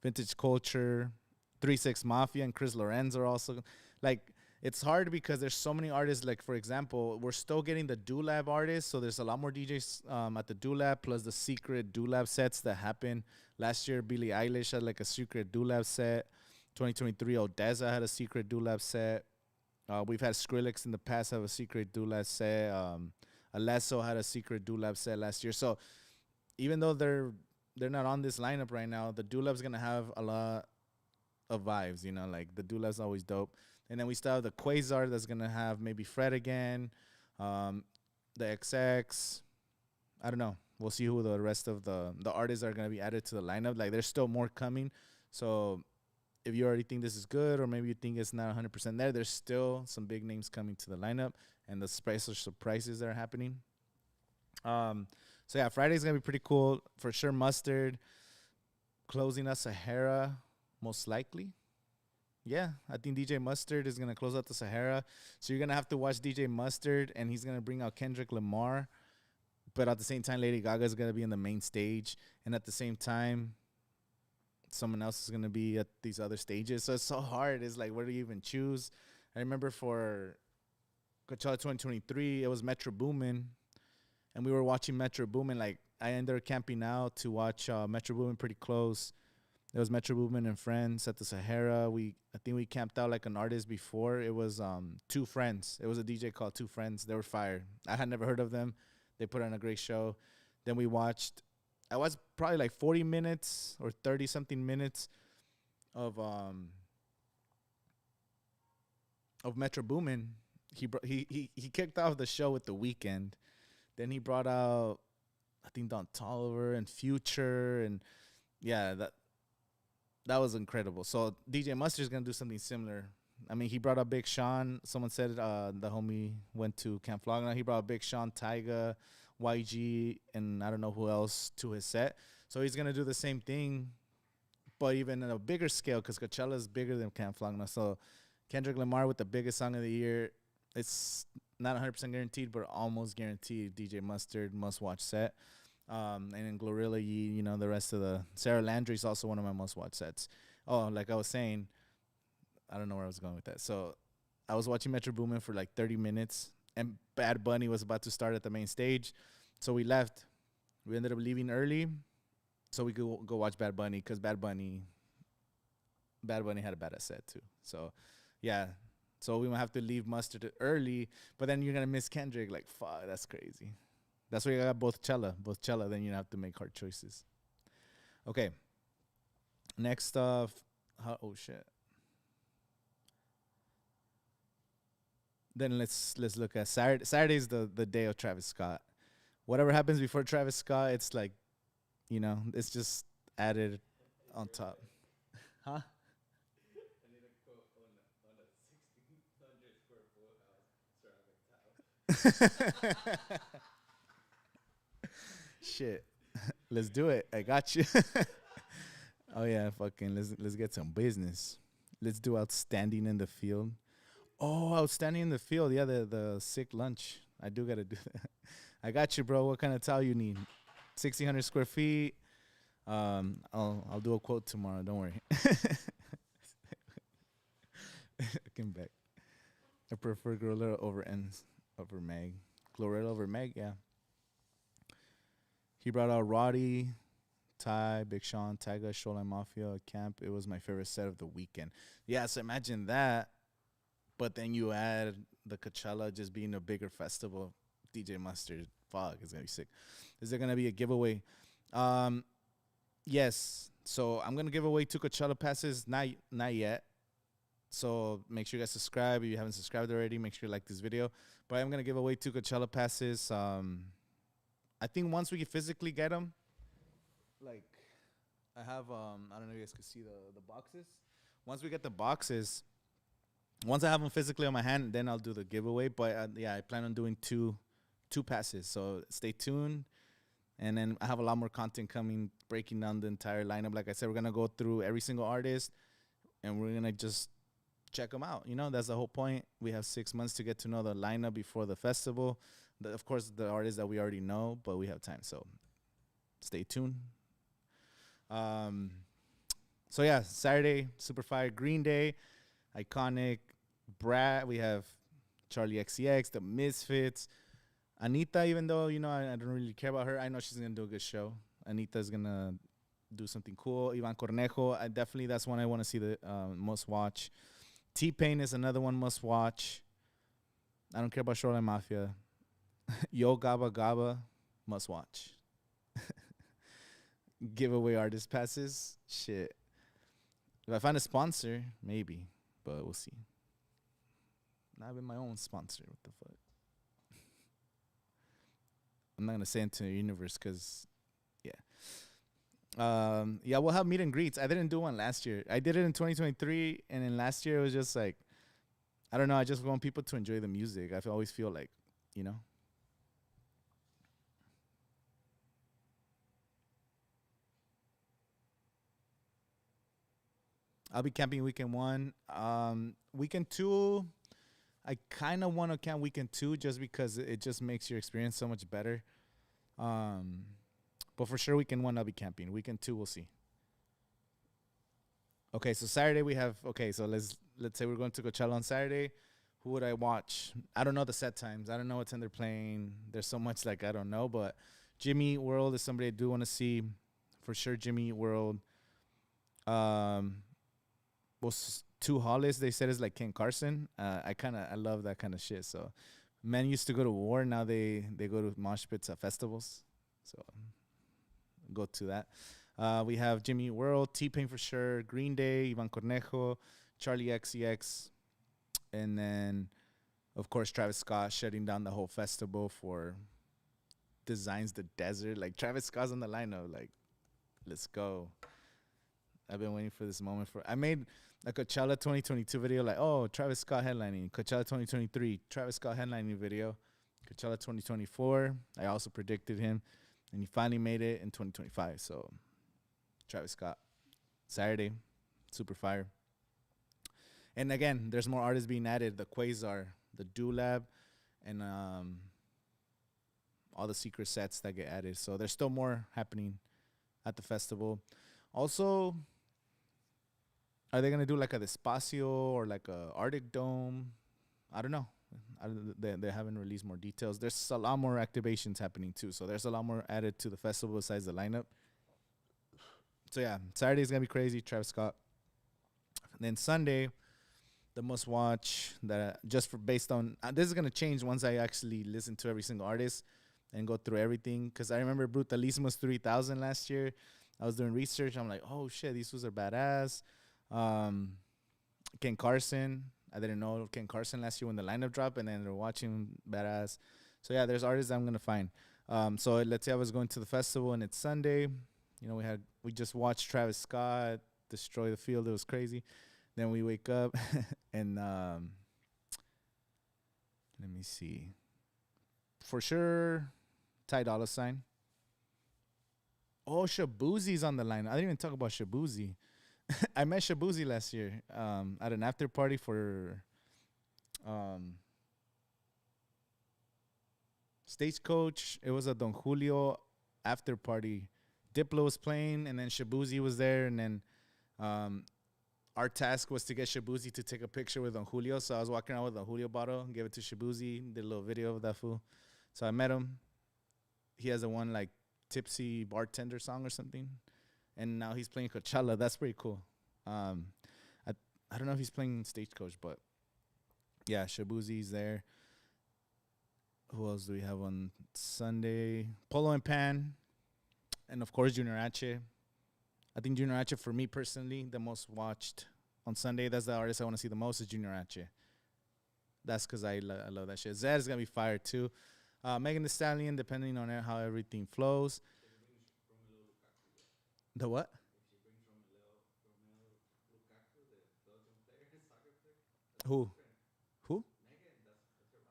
Vintage Culture, 3 6 Mafia, and Chris Lorenz are also like. It's hard because there's so many artists. Like for example, we're still getting the Dulab artists, so there's a lot more DJs at the Dulab plus the secret Dulab sets that happen. Last year, Billie Eilish had like a secret Dulab set. 2023, Odessa had a secret Dulab set. We've had Skrillex in the past have a secret Dulab set. Alesso had a secret Dulab set last year. So even though they're not on this lineup right now, the Dulab's gonna have a lot of vibes. You know, like the Dulab's always dope. And then we still have the Quasar that's gonna have maybe Fred again, the XX. I don't know. We'll see who the rest of the artists are gonna be added to the lineup. Like there's still more coming. So if you already think this is good, or maybe you think it's not 100% there, there's still some big names coming to the lineup, and the special surprises that are happening. So yeah, Friday's gonna be pretty cool for sure. Mustard closing out Sahara, most likely. Yeah, I think DJ Mustard is gonna close out the Sahara. So you're gonna have to watch DJ Mustard, and he's gonna bring out Kendrick Lamar. But at the same time, Lady Gaga is gonna be in the main stage, and at the same time, someone else is gonna be at these other stages. So it's so hard. It's like, where do you even choose? I remember for Coachella 2023, it was Metro Boomin, and we were watching Metro Boomin. Like I ended up camping out to watch Metro Boomin pretty close. It was Metro Boomin and friends at the Sahara. I think we camped out like an artist before. It was Two Friends. It was a DJ called Two Friends. They were fire. I had never heard of them. They put on a great show. Then we watched. I was probably like 40 minutes or 30 something minutes of Metro Boomin. He kicked off the show with The Weeknd. Then he brought out, I think, Don Toliver and Future, and yeah, that was incredible. So DJ Mustard's gonna do something similar. I mean, he brought up Big Sean. Someone said the homie went to Camp Flogna. He brought Big Sean, Tyga, YG, and I don't know who else to his set. So he's gonna do the same thing, but even at a bigger scale, because Coachella is bigger than Camp Flogna. So Kendrick Lamar with the biggest song of the year. It's not 100% guaranteed, but almost guaranteed. DJ Mustard must watch set. And then Glorilla, you know, the rest of the Sarah Landry is also one of my most watched sets. Oh, like I was saying, I don't know where I was going with that. So I was watching Metro Boomin for like 30 minutes, and Bad Bunny was about to start at the main stage. So we left. We ended up leaving early so we could go watch Bad Bunny, because Bad Bunny had a badass set too. So yeah. So we might have to leave Mustard early, but then you're going to miss Kendrick. Like, fuck, that's crazy. That's why you got both Cella, then you have to make hard choices. Okay. Next off, oh shit. Then let's look at Saturday. Saturday's the day of Travis Scott. Whatever happens before Travis Scott, it's like, you know, it's just added on top. Huh? I need to go on a 1,600 square foot house, Travis house. Shit. Let's do it. I got you. Oh yeah, fucking let's get some business. Let's do outstanding in the field. Oh, outstanding in the field. Yeah, the sick lunch. I do gotta do that. I got you, bro. What kind of towel you need? 1,600 square feet. I'll do a quote tomorrow. Don't worry. Come back. I prefer Glorilla over Meg. Glorilla over Meg, yeah. He brought out Roddy, Ty, Big Sean, Tyga, Shoreline Mafia, Camp. It was my favorite set of the weekend. Yeah, so imagine that. But then you add the Coachella just being a bigger festival. DJ Mustard, fuck, it's going to be sick. Is there going to be a giveaway? Yes. So I'm going to give away 2 Coachella passes. Not yet. So make sure you guys subscribe. If you haven't subscribed already, make sure you like this video. But I'm going to give away 2 Coachella passes. I think once we physically get them, like I have I don't know if you guys can see the boxes. Once we get the boxes, once I have them physically on my hand, then I'll do the giveaway. But yeah, I plan on doing two passes. So stay tuned. And then I have a lot more content coming, breaking down the entire lineup. Like I said, we're gonna go through every single artist, and we're gonna just check them out. You know, that's the whole point. We have 6 months to get to know the lineup before the festival. Of course, the artists that we already know, but we have time. So stay tuned. Um, so yeah, Saturday, Super Fire, Green Day, Iconic, Brad. We have Charlie XCX, The Misfits, Anita. Even though I don't really care about her, I know she's gonna do a good show. Anita's gonna do something cool. Ivan Cornejo, I definitely that's one I want to see the most watch. T Pain is another one must watch. I don't care about Shoreline Mafia. Yo Gabba Gabba must watch. Giveaway artist passes. Shit. If I find a sponsor, maybe, but we'll see. Not even my own sponsor. What the fuck? I'm not gonna say into the universe because, yeah. Yeah, we'll have meet and greets. I didn't do one last year. I did it in 2023, and then last year it was just like, I don't know. I just want people to enjoy the music. Always feel like, you know. I'll be camping weekend one. Weekend two, I kind of want to camp weekend two just because it just makes your experience so much better. Um, but for sure, weekend one I'll be camping. Weekend two, we'll see. Okay, so Saturday we have. Okay, so let's say we're going to Coachella on Saturday. Who would I watch? I don't know the set times. I don't know what time they're playing. There's so much like I don't know, but Jimmy Eat World is somebody I do want to see for sure. Jimmy Eat World. Um, well, two Hollis they said is like Ken Carson. I love that kind of shit. So, men used to go to war. Now they go to mosh pits at festivals. So, go to that. We have Jimmy Eat World, T Pain for sure, Green Day, Ivan Cornejo, Charlie XCX, and then of course Travis Scott shutting down the whole festival for Designs the Desert. Like Travis Scott's on the lineup. Like, let's go. I've been waiting for this moment for. I made a Coachella 2022 video, like, oh, Travis Scott headlining. Coachella 2023, Travis Scott headlining video. Coachella 2024, I also predicted him, and he finally made it in 2025. So, Travis Scott, Saturday, super fire. And again, there's more artists being added. The Quasar, the Dulab, and all the secret sets that get added. So there's still more happening at the festival. Also, are they gonna do like a Despacio or like a Arctic Dome? I don't know. They haven't released more details. There's a lot more activations happening too, so there's a lot more added to the festival besides the lineup. So yeah, Saturday's gonna be crazy. Travis Scott. And then Sunday, the must watch that just for based on this is gonna change once I actually listen to every single artist and go through everything. Cause I remember Brutalismo's 3000 last year. I was doing research. I'm like, oh shit, these fools are badass. Ken Carson. I didn't know Ken Carson last year when the lineup dropped, and then they're watching badass. So yeah, there's artists I'm gonna find. So let's say I was going to the festival and it's Sunday. You know, we just watched Travis Scott destroy the field. It was crazy. Then we wake up and let me see. For sure, Ty Dolla Sign. Oh, Shabuzi's on the line. I didn't even talk about Shabuzi. I met Shabuzi last year at an after party for Stagecoach. It was a Don Julio after party. Diplo was playing, and then Shabuzi was there, and then our task was to get Shabuzi to take a picture with Don Julio. So I was walking around with a Julio bottle, gave it to Shabuzi, did a little video of that fool. So I met him. He has a one like tipsy bartender song or something, and now he's playing Coachella. That's pretty cool. I don't know if he's playing Stagecoach, but yeah, Shabuzi's there. Who else do we have on Sunday? Polo and Pan, and of course Junior H. I think Junior H for me personally the most watched on Sunday. That's the artist I want to see the most is Junior H. That's because I love that shit. Zed is gonna be fire too. Megan Thee Stallion, depending on how everything flows. The what? If she brings Romelu Lukaku, the Belgian player, soccer player, as her Who? boyfriend, Who? Megan, that's her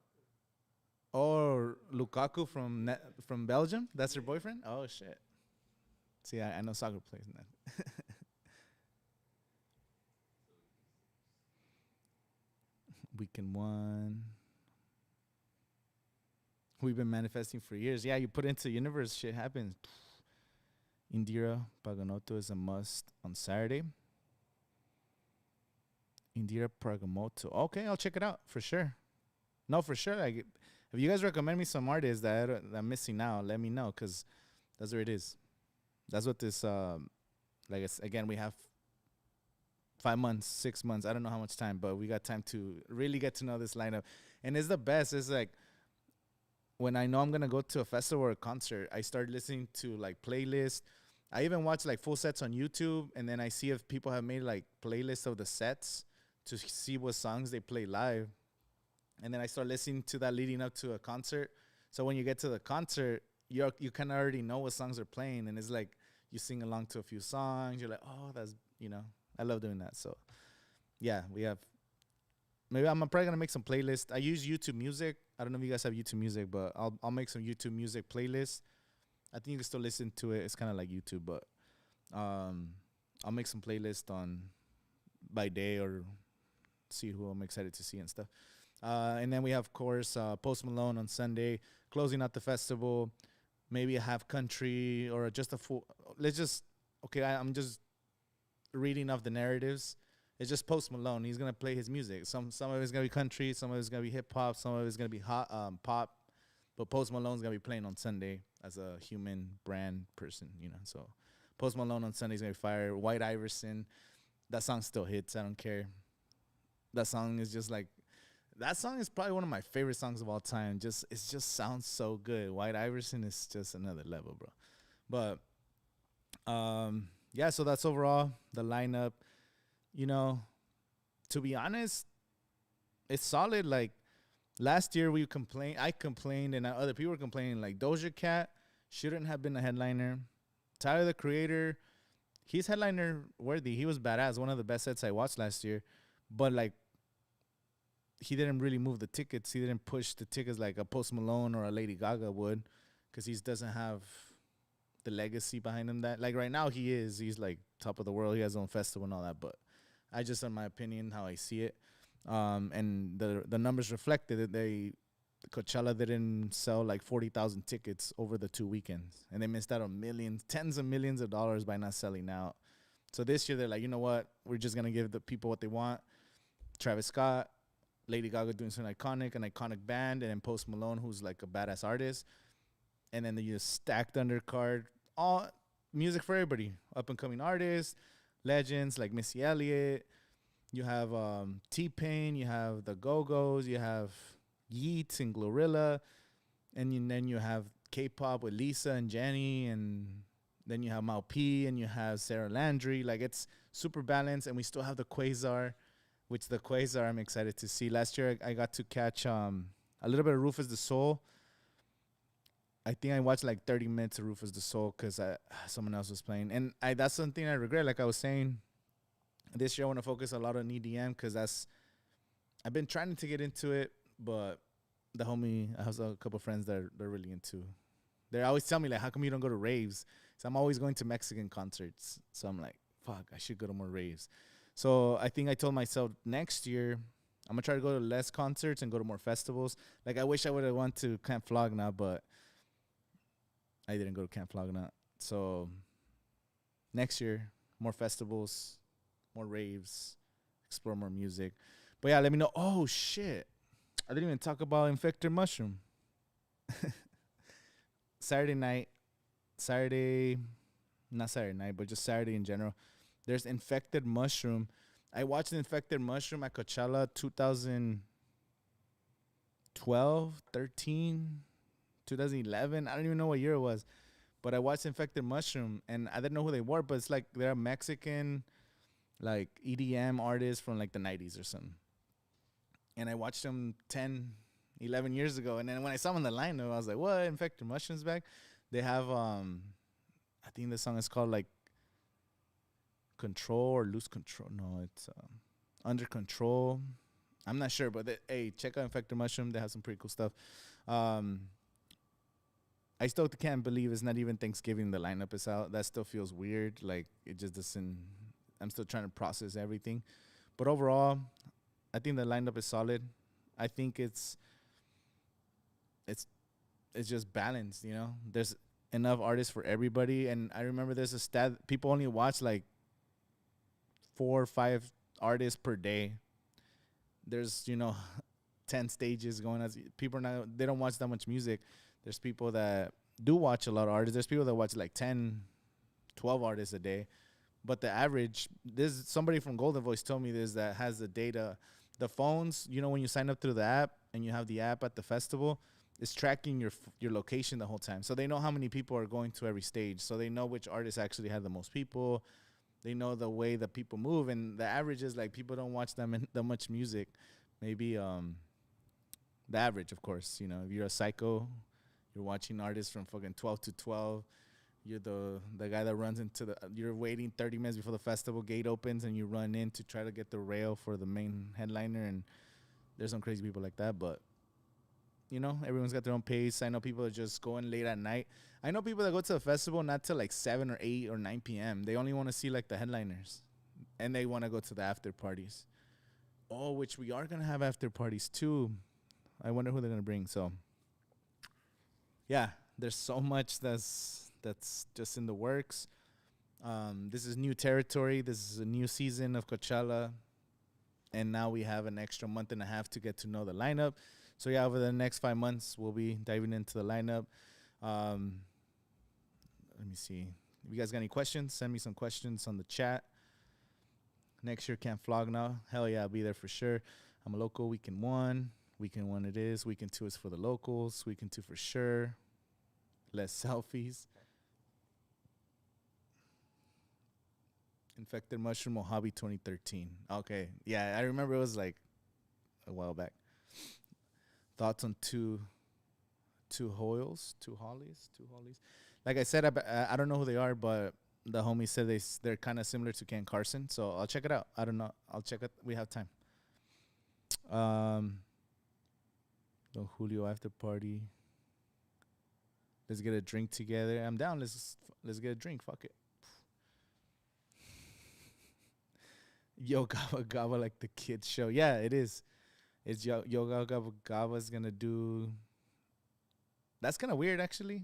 mother. Or Lukaku Lukaku from from Belgium? That's her yeah. boyfriend? Oh shit. See, I know soccer players in that. So Weekend one. We've been manifesting for years. Yeah, you put it into the universe, shit happens. Indira Paganoto is a must on Saturday. Indira Pagamoto. Okay, I'll check it out for sure. No, for sure. Like, if you guys recommend me some artists that I'm missing out, let me know because that's where it is. That's what this. Like again, we have 5 months, 6 months. I don't know how much time, but we got time to really get to know this lineup, and it's the best. It's like when I know I'm gonna go to a festival or a concert, I start listening to like playlists. I even watch like full sets on YouTube, and then I see if people have made like playlists of the sets to see what songs they play live, and then I start listening to that leading up to a concert. So when you get to the concert, you kind of already know what songs are playing, and it's like you sing along to a few songs. You're like, oh, that's I love doing that. So yeah, we have. Maybe I'm probably gonna make some playlists. I use YouTube Music. I don't know if you guys have YouTube Music, but I'll make some YouTube Music playlists. I think you can still listen to it. It's kind of like YouTube, but um, I'll make some playlists on by day or see who I'm excited to see and stuff. And then we have, of course, Post Malone on Sunday, closing out the festival. Maybe a half country or just a full. Let's just okay. I'm just reading off the narratives. It's just Post Malone. He's gonna play his music. Some of it's gonna be country, some of it's gonna be hip hop, some of it's gonna be hot pop. But Post Malone's gonna be playing on Sunday as a human brand person. So Post Malone on Sunday's gonna be fire. White Iverson, that song still hits. I don't care. That song is just like that song is probably one of my favorite songs of all time. It just sounds so good. White Iverson is just another level, bro. But yeah, so that's overall the lineup. You know, to be honest, it's solid. Like last year, I complained, and other people were complaining. Like Doja Cat shouldn't have been a headliner. Tyler the Creator, he's headliner worthy. He was badass. One of the best sets I watched last year, but like he didn't really move the tickets. He didn't push the tickets like a Post Malone or a Lady Gaga would, because he doesn't have the legacy behind him. That like right now he is. He's like top of the world. He has his own festival and all that, but I just, in my opinion, how I see it, and the numbers reflected that Coachella didn't sell like 40,000 tickets over the 2 weekends, and they missed out on millions, tens of millions of dollars by not selling out. So this year they're like, you know what, we're just gonna give the people what they want. Travis Scott, Lady Gaga doing something iconic, an iconic band, and then Post Malone, who's like a badass artist, and then they just stacked undercard, all music for everybody, up and coming artists, legends like Missy Elliott. You have T-Pain, you have the Go-Go's, you have Yeats and Glorilla, and then you have K-pop with Lisa and Jenny, and then you have Mal P, and you have Sarah Landry. Like it's super balanced, and we still have the Quasar, which the Quasar I'm excited to see. Last year I got to catch a little bit of Rufus the Soul. I think I watched like 30 minutes of Rufus the Soul because someone else was playing. And that's something I regret. Like I was saying, this year I want to focus a lot on EDM because I've been trying to get into it, but I have a couple friends that they're really into. They always tell me, like, how come you don't go to raves? So I'm always going to Mexican concerts. So I'm like, fuck, I should go to more raves. So I think I told myself next year, I'm going to try to go to less concerts and go to more festivals. Like I wish I would have went to Camp Flogna, but I didn't go to Camp Flogna. So next year, more festivals, more raves, explore more music. But yeah, let me know. Oh, shit. I didn't even talk about Infected Mushroom. Not Saturday night, but just Saturday in general. There's Infected Mushroom. I watched Infected Mushroom at Coachella 2012, 13, 2011. I don't even know what year it was. But I watched Infected Mushroom, and I didn't know who they were, but it's like they're a Mexican, like, EDM artist from, like, the 90s or something. And I watched them 10, 11 years ago. And then when I saw them in the lineup, I was like, what? Infected Mushrooms back? They have, I think the song is called, like, control or lose control. No, it's under control. I'm not sure, but hey, check out Infected Mushroom. They have some pretty cool stuff. Um, I still can't believe it's not even Thanksgiving. The lineup is out. That still feels weird. Like it just doesn't. I'm still trying to process everything, but overall, I think the lineup is solid. I think it's it's just balanced. You know, there's enough artists for everybody. And I remember there's a stat: people only watch like 4 or 5 artists per day. There's 10 stages going on. People are not, they don't watch that much music. There's people that do watch a lot of artists. There's people that watch like 10, 12 artists a day. But the average, this somebody from Golden Voice told me this that has the data. The phones, when you sign up through the app and you have the app at the festival, it's tracking your location the whole time. So they know how many people are going to every stage. So they know which artists actually have the most people. They know the way that people move. And the average is like people don't watch that much music. Maybe the average, of course. If you're a psycho, you're watching artists from fucking 12 to 12. You're the guy that runs into you're waiting 30 minutes before the festival gate opens and you run in to try to get the rail for the main headliner. And there's some crazy people like that, but everyone's got their own pace. I know people are just going late at night. I know people that go to the festival not till like 7 or 8 or 9 p.m. They only want to see like the headliners and they want to go to the after parties. Oh, which we are going to have after parties too. I wonder who they're going to bring. So yeah, there's so much that's just in the works. This is new territory. This is a new season of Coachella. And now we have an extra month and a half to get to know the lineup. So yeah, over the next 5 months, we'll be diving into the lineup. Let me see. If you guys got any questions, send me some questions on the chat. Next year, Camp Flog now. Hell yeah, I'll be there for sure. I'm a local. Weekend 1. Weekend 1 it is. Weekend 2 is for the locals. Weekend 2 for sure. Less selfies. Infected Mushroom Mojave 2013. Okay. Yeah, I remember it was like a while back. Thoughts on two hollies. Like I said, I don't know who they are, but the homie said they're kind of similar to Ken Carson, so I'll check it out. I don't know. I'll check it. We have time. The Julio after party. Let's get a drink together. I'm down. Let's get a drink. Fuck it. Yo Gabba Gabba like the kids show. Yeah, it is. It's Yo Gabba Gabba's gonna do. That's kind of weird, actually.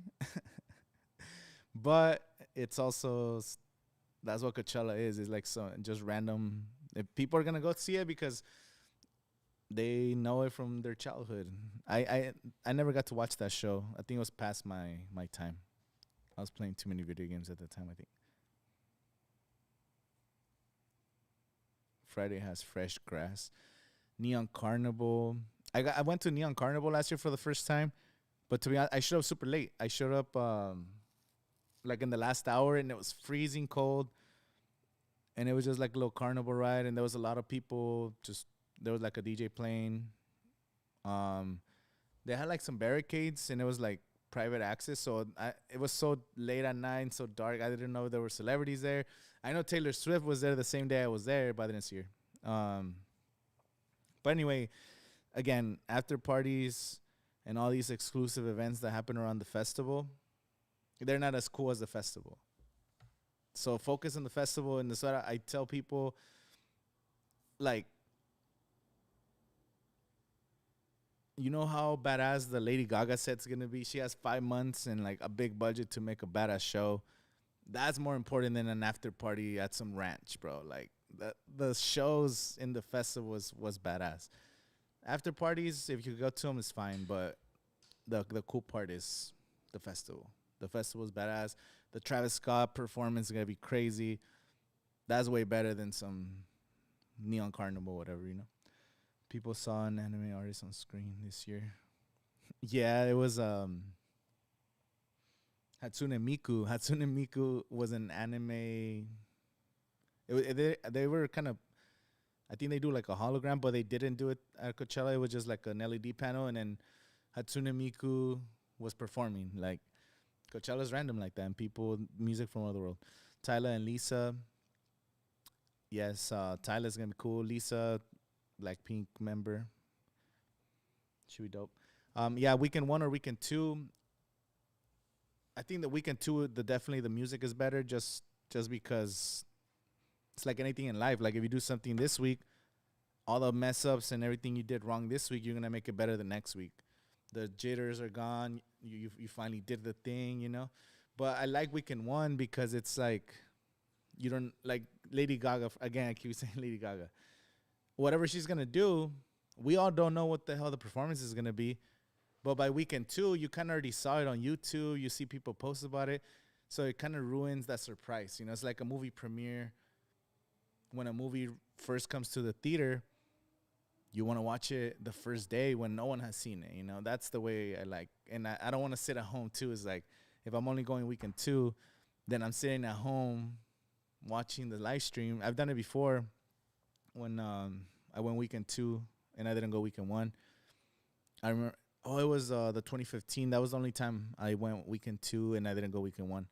But it's also that's what Coachella is. It's like just random. If people are gonna go see it because they know it from their childhood. I never got to watch that show. I think it was past my time. I was playing too many video games at the time, I think. Friday has fresh grass. Neon Carnival. I went to Neon Carnival last year for the first time, but to be honest, I showed up super late. I showed up like in the last hour, and it was freezing cold, and it was just like a little carnival ride, and there was a lot of people. There was like a DJ playing. They had like some barricades, and it was like private access. So it was so late at night, so dark. I didn't know there were celebrities there. I know Taylor Swift was there the same day I was there, but I didn't see her. But anyway, again, after parties and all these exclusive events that happen around the festival, they're not as cool as the festival. So focus on the festival. And that's what I tell people, like, you know how badass the Lady Gaga set's going to be? She has 5 months and, like, a big budget to make a badass show. That's more important than an after party at some ranch, bro. Like, the shows in the festival was badass. After parties, if you go to them, it's fine. But the cool part is the festival. The festival's badass. The Travis Scott performance is going to be crazy. That's way better than some Neon Carnival, whatever, you know. People saw an anime artist on screen this year. Yeah, it was Hatsune Miku. Hatsune Miku was an anime. They were kind of, I think they do like a hologram, but they didn't do it at Coachella. It was just like an LED panel, and then Hatsune Miku was performing. Like, Coachella's random like that, and music from all over the world. Tyler and Lisa. Yes, Tyler's gonna be cool. Lisa, Blackpink member, should be dope. Yeah, weekend one or weekend two. I think the weekend two, the definitely the music is better. Just because it's like anything in life. Like if you do something this week, all the mess ups and everything you did wrong this week, you're gonna make it better the next week. The jitters are gone. You finally did the thing, you know. But I like weekend one because it's like you don't like Lady Gaga. Again, I keep saying Lady Gaga. Whatever she's gonna do, we all don't know what the hell the performance is gonna be. But by weekend two, you kind of already saw it on YouTube. You see people post about it, so it kind of ruins that surprise. You know, it's like a movie premiere. When a movie first comes to the theater, you want to watch it the first day when no one has seen it. You know, that's the way I like. And I don't want to sit at home too. It's like if I'm only going weekend two, then I'm sitting at home watching the live stream. I've done it before when I went weekend two and I didn't go weekend one. I remember. Oh, it was the 2015. That was the only time I went weekend two and I didn't go weekend one.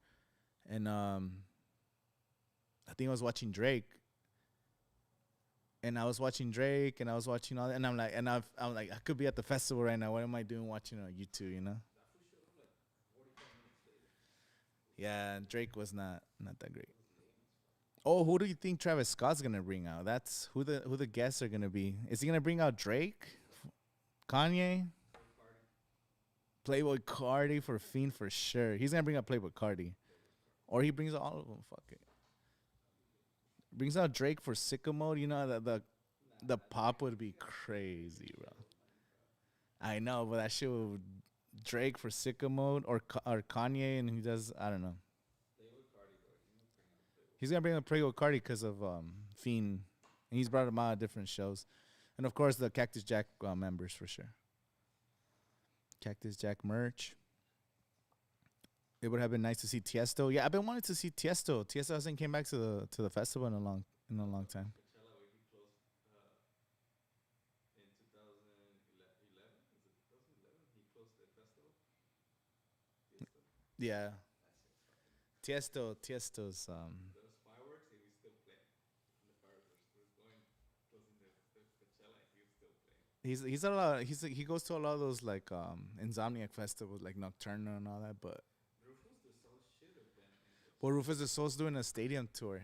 And I think I was watching Drake. And I was watching Drake and I was watching all that. And I'm like, I'm like, I could be at the festival right now. What am I doing watching on YouTube, you know? Yeah, Drake was not that great. Oh, who do you think Travis Scott's gonna bring out? That's who the guests are gonna be. Is he gonna bring out Drake, Kanye, Playboy Cardi for Fiend for sure? He's gonna bring out Playboy Cardi, or he brings out all of them. Fuck it. Brings out Drake for Sicko Mode. You know the pop would be crazy, bro. I know, but that shit would Drake for Sicko Mode or Kanye, and he does I don't know. He's gonna bring up Prego Cardi because of Fiend, and he's brought him out at different shows, and of course the Cactus Jack members for sure. Cactus Jack merch. It would have been nice to see Tiesto. Yeah, I've been wanting to see Tiesto. Tiesto hasn't came back to the festival in a long time. Coachella, where he closed in 2011. Is it 2011? He closed the festival. Tiesto. Yeah, That shit's fucking. Tiesto's There was fireworks and he's still playing. And the fireworks are still going, closing the Coachella and he's still playing. he's a lot. He goes to a lot of those like Insomniac festivals like Nocturno and all that. But Rufus, the Soul should have been in well, Coachella. Rufus the Soul's doing a stadium tour.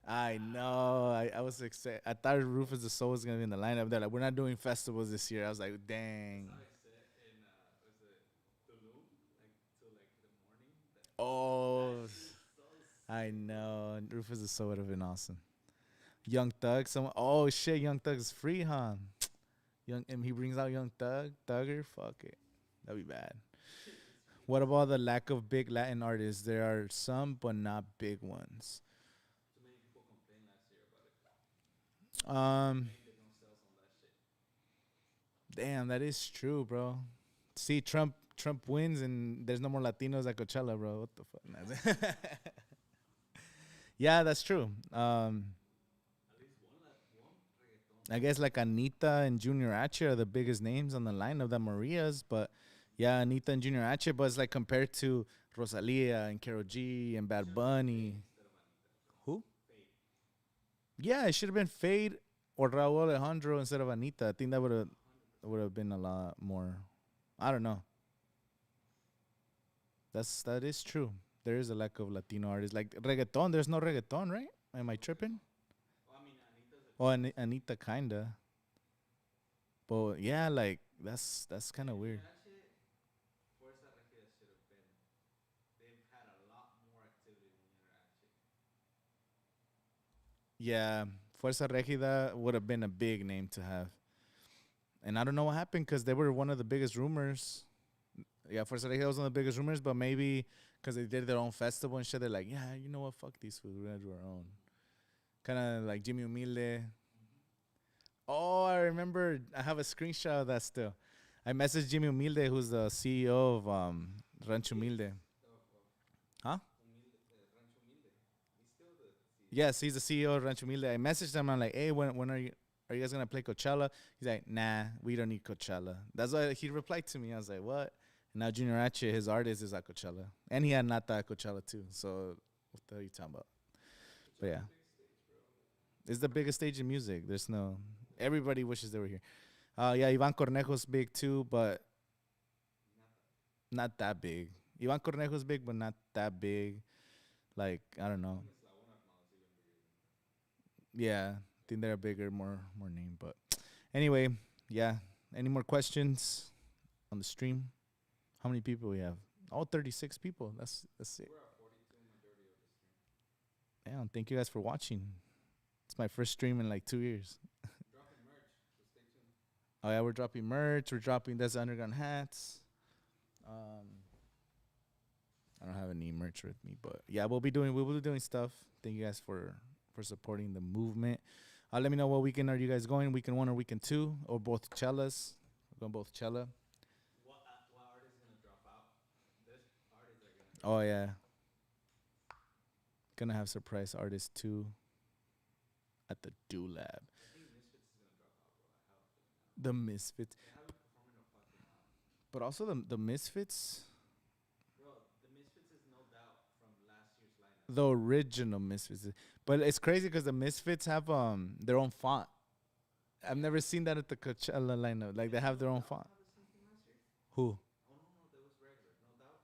I know, but that was fucking. I know. I was excited. I thought Rufus the Soul was gonna be in the lineup. They're like, we're not doing festivals this year. I was like, dang. That's how I said in was it Tulum, like till like the morning. Oh, That shit is so I sick, bro. know. Rufus the Soul would have been awesome. Young Thug. Someone. Oh shit. Young Thug's free, huh? Young. And he brings out Young Thugger. Fuck it. That'd be bad. It's free. What about the lack of big Latin artists? There are some, but not big ones. Too many people complained last year about it. They Um. made their own sales on that shit. Damn, that is true, bro. See, Trump wins and there's no more Latinos at Coachella, bro. What the fuck? Yeah, that's true. At least one reggaeton I guess like Anita and Junior H are the biggest names on the line of the Marias, but yeah, Anita and Junior H, but it's like compared to Rosalia and Karol G and Bad Bunny. instead of Anita. Who? Fade. Yeah, it should have been Fade or Raul Alejandro instead of Anita. I think that 100%. would have been a lot more. I don't know. That is true. There is a lack of Latino artists like reggaeton. There's no reggaeton, right? Am I tripping? Well, I mean, Anita's a Oh, good. Anita kinda. But yeah, like that's kind of weird. Junior H, Fuerza Regida should have been. They've had a lot more activity than Junior H. Yeah, Fuerza Regida would have been a big name to have. And I don't know what happened because they were one of the biggest rumors. Yeah, Fuerza Regida was one of the biggest rumors, but maybe because they did their own festival and shit, they're like, yeah, you know what, fuck these fools, we're gonna do our own. Kind of like Jimmy Humilde. Oh, I remember. I have a screenshot of that still. I messaged Jimmy Humilde, who's the CEO of Rancho Humilde. Huh? Rancho Humilde. He's still the CEO. Yes, he's the CEO of Rancho Humilde. I messaged him. I'm like, hey, when are you guys gonna play Coachella? He's like, nah, we don't need Coachella. That's why he replied to me. I was like, what? And now Junior H, his artist, is at Coachella, and he had Nata at Coachella too. So what the hell are you talking about? But yeah, Coachella's a big stage. It's the biggest stage in music. There's no. Everybody wishes they were here. Yeah, Ivan Cornejo's big too, but not that big. Ivan Cornejo's big, but not that big. Like I don't know. Yeah, I think they're bigger, more name. But anyway, yeah. Any more questions on the stream? How many people we have? Oh, 36 people. That's it. Yeah, thank you guys for watching. It's my first stream in like 2 years. Oh yeah, we're dropping merch. We're dropping Desert Underground hats. Um, I don't have any merch with me, but yeah, we will be doing stuff. Thank you guys for supporting the movement. Let me know what weekend are you guys going? Weekend 1 or weekend 2 or both cellas? We're going both cella. What artist is gonna drop out? This artists are gonna drop Oh out. yeah, gonna have surprise artists too at the Do Lab. I think Misfits is gonna drop out, bro. I have a feeling now. The Misfits, They haven't performed in a fucking while. but also the Misfits, Bro, the Misfits is no doubt from last year's lineup. the original Misfits. But it's crazy because the Misfits have their own font. I've never seen that at the Coachella lineup. Like they have their own font. Have the same thing last year? Who? Oh no, that was regular. No doubt.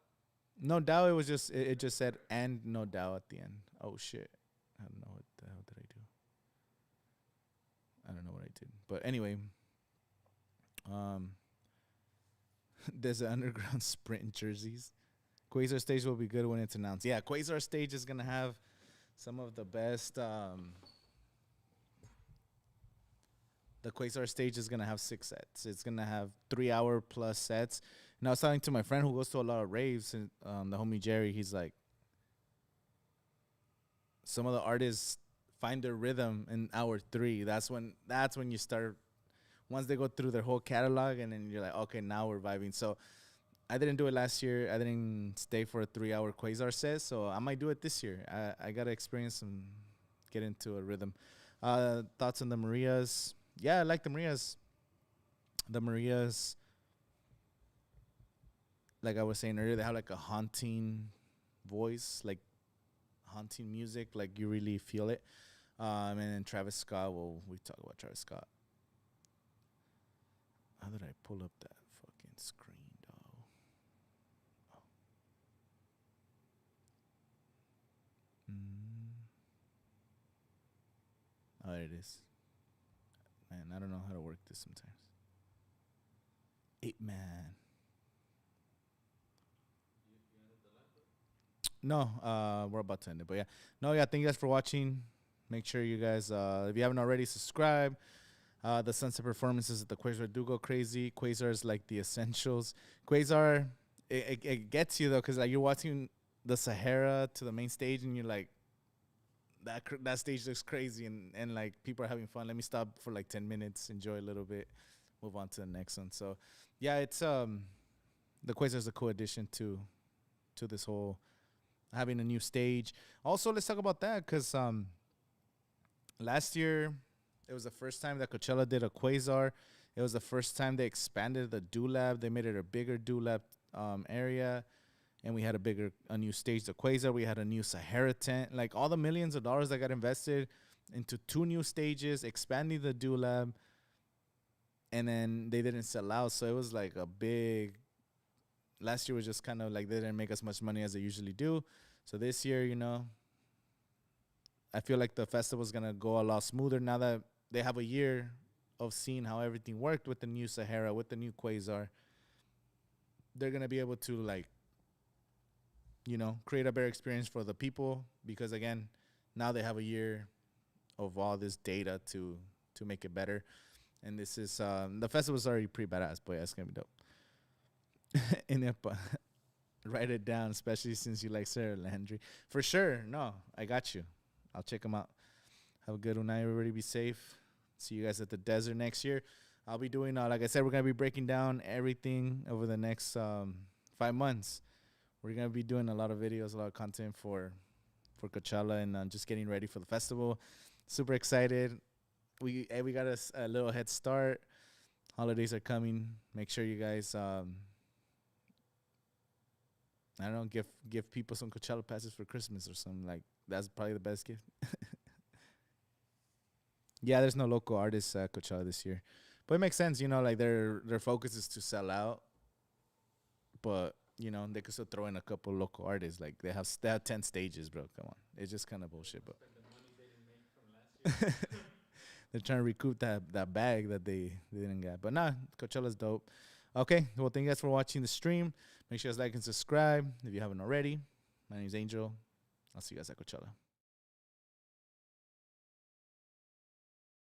No doubt. It was just it just said and no doubt at the end. Oh shit! I don't know what the hell did I do. I don't know what I did. But anyway, um, there's an underground sprint jerseys. Quasar stage will be good when it's announced. Yeah, Quasar stage is gonna have some of the best. The Quasar stage is gonna have 6 sets. It's gonna have 3 hour plus sets. And I was talking to my friend who goes to a lot of raves, and the homie Jerry. He's like, some of the artists find their rhythm in hour 3. That's when you start. Once they go through their whole catalog, and then you're like, okay, now we're vibing. So I didn't do it last year. I didn't stay for a 3 hour Quasar set, so I might do it this year. I gotta experience and get into a rhythm. Thoughts on the Marias? Yeah, I like the Marias. The Marias, like I was saying earlier, they have like a haunting voice, like haunting music, like you really feel it. And then Travis Scott. Well, we talk about Travis Scott. How did I pull up that fucking screen, dog? Oh, there it is. Man, I don't know how to work this sometimes. 8 man. No, we're about to end it, but yeah. No, yeah, thank you guys for watching. Make sure you guys, if you haven't already, subscribe. The sunset performances at the Quasar do go crazy. Quasar is like the essentials. Quasar, it gets you though, because like you're watching the Sahara to the main stage, and you're like, that stage looks crazy, and like people are having fun. Let me stop for like 10 minutes, enjoy a little bit, move on to the next one. So, yeah, it's the Quasar is a cool addition to this whole having a new stage. Also, let's talk about that because last year it was the first time that Coachella did a Quasar. It was the first time they expanded the Do Lab. They made it a bigger Do Lab area, and we had a new stage, the Quasar. We had a new Sahara tent. Like all the millions of dollars that got invested into 2 new stages, expanding the Do Lab, and then they didn't sell out. So it was like a big. Last year was just kind of like they didn't make as much money as they usually do. So this year, I feel like the festival's gonna go a lot smoother now that they have a year of seeing how everything worked with the new Sahara, with the new Quasar. They're gonna be able to create a better experience for the people because again, now they have a year of all this data to make it better. And this is the festival's already pretty badass, but yeah, it's gonna be dope. And write it down, especially since you like Sarah Landry. For sure. No, I got you. I'll check them out. Have a good one night. Everybody be safe. See you guys at the desert next year. I'll be doing, like I said, we're going to be breaking down everything over the next 5 months. We're going to be doing a lot of videos, a lot of content for Coachella and just getting ready for the festival. Super excited. We got a little head start. Holidays are coming. Make sure you guys... I don't know, give people some Coachella passes for Christmas or something. Like, that's probably the best gift. Yeah, there's no local artists at Coachella this year, but it makes sense. You know, like their focus is to sell out, but you know they could still throw in a couple local artists. Like they have 10 stages, bro. Come on, it's just kind of bullshit, but Spend the money they didn't make from last year. they're trying to recoup that bag that they didn't get. But nah, Coachella's dope. Okay, well, thank you guys for watching the stream. Make sure you guys like and subscribe if you haven't already. My name is Angel. I'll see you guys at Coachella.